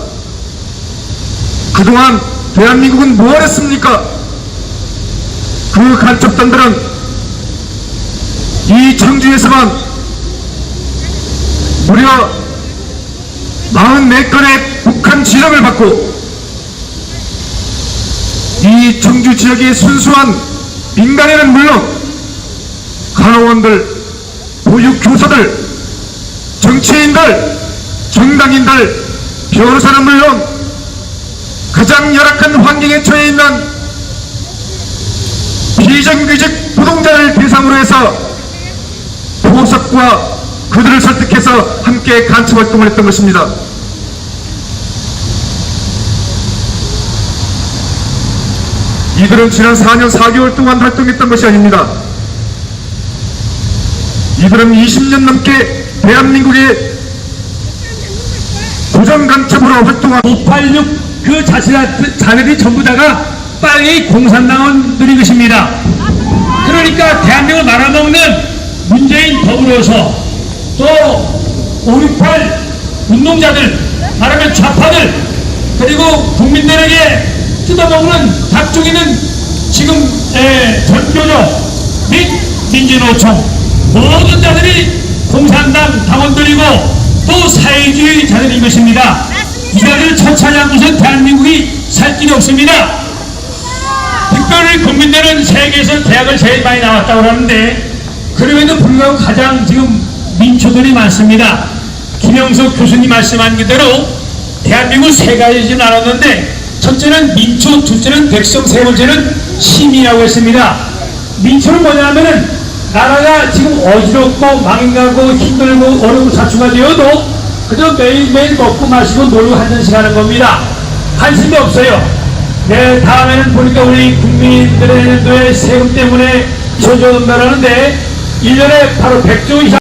그동안 대한민국은 뭘 했습니까? 그 간첩단들은 이 청주에서만 무려 44건의 북한 지령을 받고 이 청주 지역의 순수한 민간인은 물론 간호원들, 보육교사들, 정치인들, 정당인들, 변호사는 물론 가장 열악한 환경에 처해 있는 비정규직 노동자를 대상으로 해서 보석과 그들을 설득해서 함께 간첩활동을 했던 것입니다. 이들은 지난 4년 4개월 동안 활동했던 것이 아닙니다. 이들은 20년 넘게 대한민국의 고정간첩으로 활동한 586 그 자네들이 전부 다가 빨리 공산당원들인 것입니다. 그러니까 대한민국을 말아먹는 문재인 더불어서 또 5.18 운동자들, 말하면 좌파들, 그리고 국민들에게 뜯어먹는 각종이는 지금 전교조 및 민주노총 모든 자들이 공산당 당원들이고 또 사회주의 자들인 것입니다. 이 자들을 처치하지 않고선 대한민국이 살 길이 없습니다. 특별히 국민들은 세계에서 대학을 제일 많이 나왔다고 하는데 그럼에도 불구하고 가장 지금 민초들이 많습니다. 김영석 교수님 말씀한 그대로 대한민국 세 가지 나눴는데 첫째는 민초, 둘째는 백성, 세 번째는 시민이라고 했습니다. 민초는 뭐냐면은 나라가 지금 어지럽고 망해가고 힘들고 어려운 사추가 되어도 그저 매일매일 먹고 마시고 놀고 한잔씩 하는 겁니다. 관심이 없어요. 네, 다음에는 보니까 우리 국민들의 세금 때문에 저조한다라는데 1년에 바로 100조 이상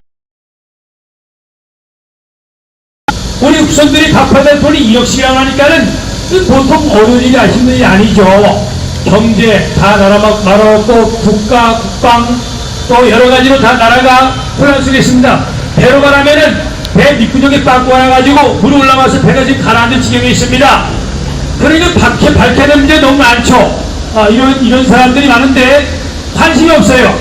우리 후손들이 갚아야 될 돈이 2억씩이라고 하니까는 보통 어려운 일이 힘든 일이 아니죠. 경제 다 나라 말아먹고 국가, 국방 또 여러 가지로 다 나라가 혼란 속에 있습니다. 배로 가라면은 배 밑구정에 빠꾸 와가지고 물이 올라가서 배가 지금 가라앉은 지경에 있습니다. 그러니까 밝혀낸 문제 너무 많죠. 이런 사람들이 많은데 관심이 없어요.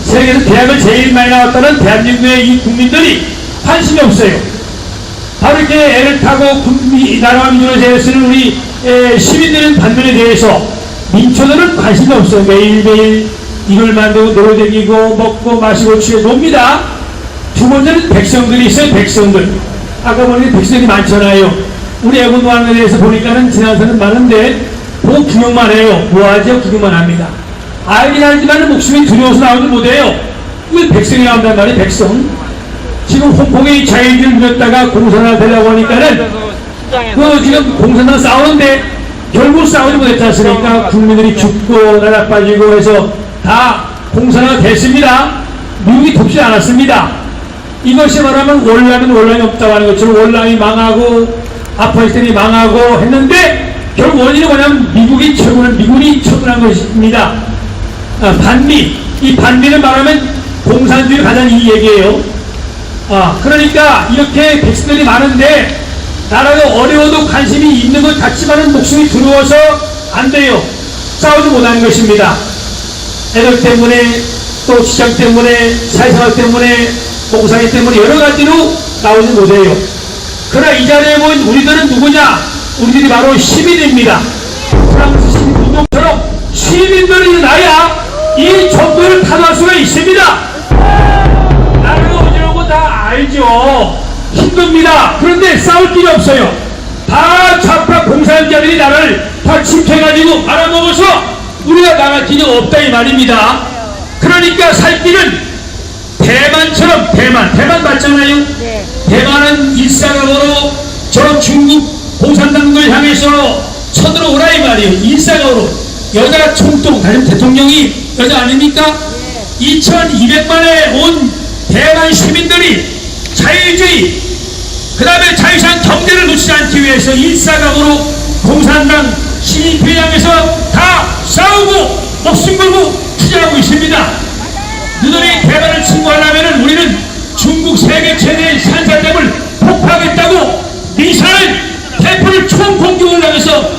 세계에서 대학을 제일 많이 나왔다는 대한민국의 이 국민들이 관심이 없어요. 바로 이렇게 애를 타고 나라와 민주를 제외하는 우리 시민들의 반면에 대해서 민초들은 관심이 없어요. 매일매일 이걸 만들고 놀아다니고 먹고 마시고 취해 놉니다. 두 번째는 백성들이 있어요. 백성들. 아까 보니까 백성들이 많잖아요. 우리 애국노동에 대해서 보니까는 지나서는 많은데 보고 구경만 해요. 뭐하죠? 구경만 합니다. 알긴 알지만 목숨이 두려워서 나오지 못해요. 왜 백성이 나온단 말이에요. 백성. 지금 홍콩의 자유주의를 누렸다가 공산화 되려고 하니까는 그 지금 공산화 싸우는데 결국 싸우지 못했지 않습니까? 국민들이 죽고 나라 빠지고 해서 다 공산화 됐습니다. 미국이 돕지 않았습니다. 이것이 말하면 월남은 월남이 없다고 하는 것처럼 월남이 망하고 아프가니스탄이 망하고 했는데 결국 원인은 뭐냐면 미국이 처분한 것입니다. 반미. 이 반미는 말하면 공산주의 가장 이 얘기예요. 그러니까 이렇게 백성들이 많은데 나라가 어려워도 관심이 있는 것 같지만은 목숨이 두려워서 안 돼요. 싸우지 못하는 것입니다. 애들 때문에 또 시장 때문에 사회생활 때문에 봉사기 때문에 여러 가지로 나오지 못해요. 그러나 이 자리에 본 우리들은 누구냐? 우리들이 바로 시민입니다. 프랑스 시민운동처럼 시민들이 나야 이 정부를 탄압할 수가 있습니다. 나라가 어지러운 거 다 알죠. 힘듭니다. 그런데 싸울 길이 없어요. 다 좌파 공산자들이 나라를 다 침투해가지고 말아먹어서 우리가 나갈 길이 없다 이 말입니다. 그러니까 살 길은 대만처럼 대만 맞잖아요. 네. 대만은 일사각오로 저 중국 공산당을 향해서 쳐들어오라 이 말이에요. 일사각오로 여자 총통 가령 대통령이 여자 아닙니까? 네. 2200만에 온 대만 시민들이 자유주의 그 다음에 자유시장 경제를 놓치지 않기 위해서 일사각오로 공산당 시민표에 향해서 다 싸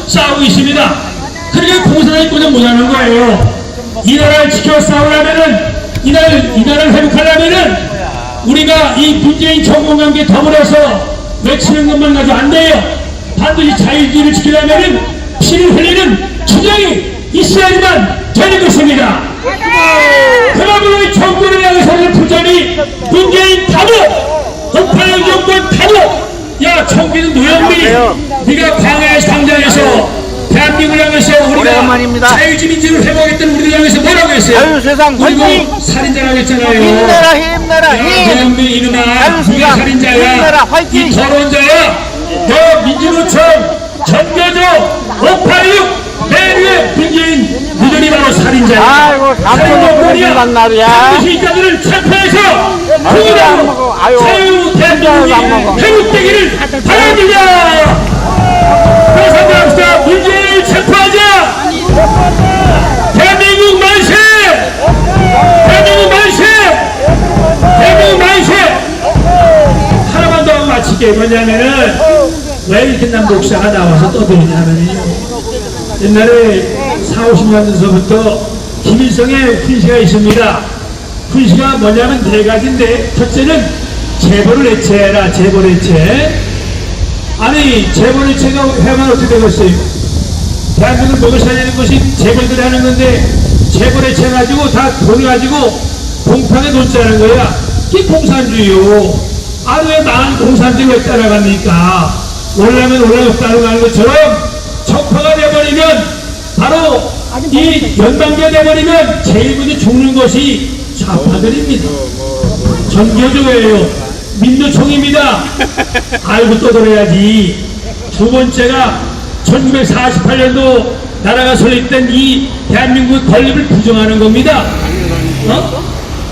싸우고 있습니다. 그러니까 공산당이 꽂아 못하는 거예요. 이 나라를 지켜 싸우려면은, 이 나라를 회복하려면은, 우리가 이 문재인 정권과 함께 더불어서 외치는 것만 가지고 안 돼요. 반드시 자유주의를 지키려면은 피를 흘리는 투쟁이 있어야지만 되는 것입니다. 그러므로 이 정권을 향해서는 부전이 문재인 단호, 586 정권 단호. 야, 청기는 노영민이 네가 광야의 상장에서 대한민국을 향해서 우리가 오래간만입니다. 자유주의 민주를 회복했던 우리를 향해서 뭐라고 했어요? 자유세상 우리가 화이팅! 살인자라고 했잖아요. 힘내라 힘내라 야, 힘! 노영민 이놈아, 자유세상 네가 살인자야, 힘내라 화이팅! 이 거론자야, 너 민주노총 전교조 586 내리의 문재인 너희들이 바로 살인자야. 아이고, 살인자뿐이야. 감동이 날이야. 반드시 이 자들을 체포해서 안 먹어. 아유, 자유 대한민국이 안 먹어. 회복되기를 바랍니다. 그래서 문재인을 체포하자. 대한민국 만세! 대한민국 만세! 대한민국 만세! 하나만 더 하고 마칠게요. 뭐냐면은 왜 이렇게 남 목사가 나와서 떠드느냐면요, 옛날에 40-50년 전서부터 김일성의 훈시가 있습니다. 훈시가 뭐냐면 네 가지인데, 첫째는 재벌을 해체해라. 재벌 해체. 아니, 재벌 해체가 하면 어떻게 되겠어요? 대한민국을 먹여 살리는 것이 재벌들이 하는 건데, 재벌 해체해가지고 다 돈 가지고 공평에 놓자는 거야. 이게 공산주의요. 아니, 왜 망한 공산주의 왜 따라갑니까? 올라면 올라가 따라가는 것처럼 적파가 돼버리면, 바로 이 연방제 돼버리면 제일 먼저 죽는 것이 좌파들입니다. 전교조예요. 민노총입니다. 알고 떠들어야지. 두 번째가 1948년도 나라가 설립된 이 대한민국의 건립을 부정하는 겁니다.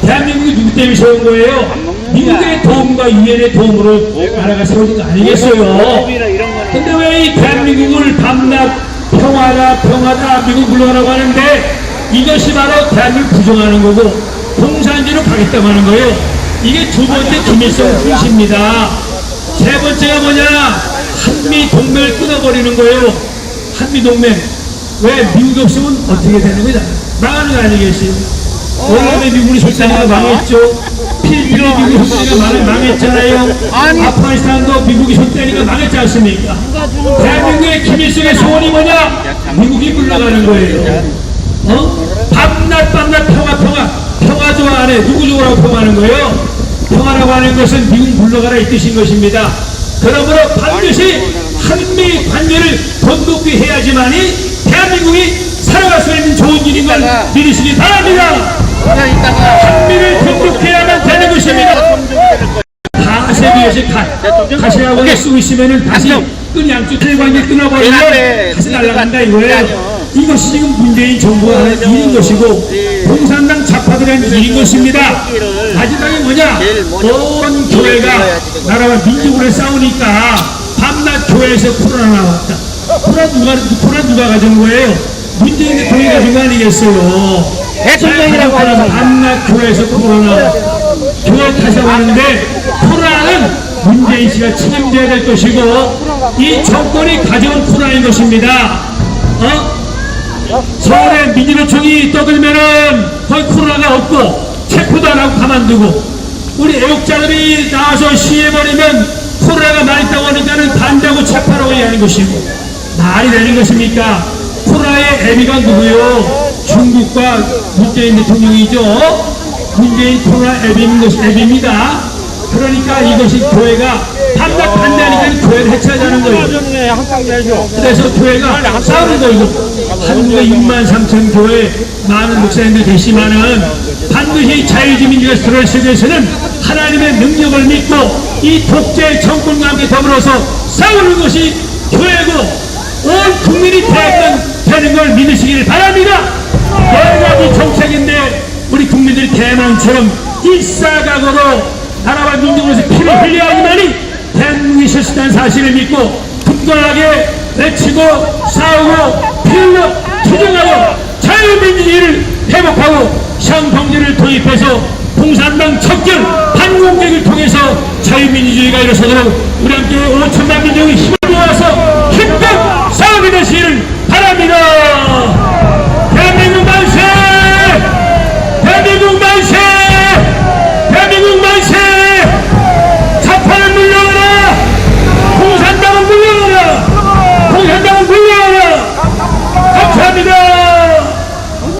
대한민국이 누구 때문에 세운 거예요? 미국의 도움과 유엔의 도움으로 나라가 세워진 거 아니겠어요? 근데 왜 이 대한민국을 밤낮 평화다 미국 물러가라고 하는데, 이것이 바로 대한민국을 부정하는 거고 공산주의로 가겠다고 하는 거예요. 이게 두 번째 김일성 훈시입니다. 세 번째가 뭐냐? 한미 동맹을 끊어버리는 거예요. 한미 동맹. 왜? 미국이 없으면 어떻게 되는 거냐? 망하는 거 아니겠어요? 원래 미국이 솔직히가 망했죠. 필리핀이 미국이 손때리가 망했잖아요. 아프가니스탄도 미국이 손때리가 망했지 않습니까? 대한민국의 김일성의 소원이 뭐냐? 미국이 물러가는 거예요. 밤낮 평화 좋아하네. 누구 좋아하고 평화하는 거예요? 평화라고 하는 것은 미국 물러가라 이 뜻인 것입니다. 그러므로 반드시 한미 관계를 돈독히 해야지만이 대한민국이 살아갈 수 있는 좋은 일인 걸 믿으시기 바랍니다. 한미를 돈독해야만 되는 것입니다. 가세 비해서 가세하고 쓰고 있으면은 다시 끈 양쪽 관계 끊어버리면 다시 날아간다 이거예요. 이것이 지금 문재인 정부가 하는 일인 것이고 공산당 좌파들이 하는 일인 것입니다. 마지막에 뭐냐? 온 교회가 나라와 민족으로 싸우니까 밤낮 교회에서 코로나 나왔다. 코로나 누가 가진 거예요? 문재인 대통령이 가진 거 아니겠어요? 대통령이라고 하는 밤낮 교회에서 코로나 교회 탓이라고 하는데, 코로나는 문재인 씨가 책임져야 될 것이고 이 정권이 가져온 코로나인 것입니다. 서울에 민주노총이 떠들면은 거의 코로나가 없고 체포도 안 하고 가만두고, 우리 애국자들이 나와서 시해버리면 코로나가 많이 있다고 하니까는 반대하고 체포하라고 얘기하는 것이고, 말이 되는 것입니까? 코로나의 애비가 누구요? 중국과 문재인 대통령이죠. 문재인 코로나 애비입니다. 그러니까 이것이 교회가 밤낮 반대하니까 교회를 해체하자는 거예요. 그래서 교회가 싸우는 거이고, 한국의 63,000 교회 많은 목사님들 계시지만은 반드시 자유주의 민주가 들어있기 위해서는 하나님의 능력을 믿고 이 독재 정권과 함께 더불어서 싸우는 것이 교회고 온 국민이 되는 걸 믿으시기를 바랍니다. 여러 가지 정책인데 우리 국민들이 대망처럼 일사각오로 나라와 민족으로서 피를 흘려야지만이 대한민국이 실시한 사실을 믿고 굳건하게 외치고 싸우고 피흘러 투쟁하고 자유민주주의를 회복하고 시황경제를 도입해서 공산당 척결 반공격을 통해서 자유민주주의가 일어서도록 우리 함께 5천만 민족의 힘을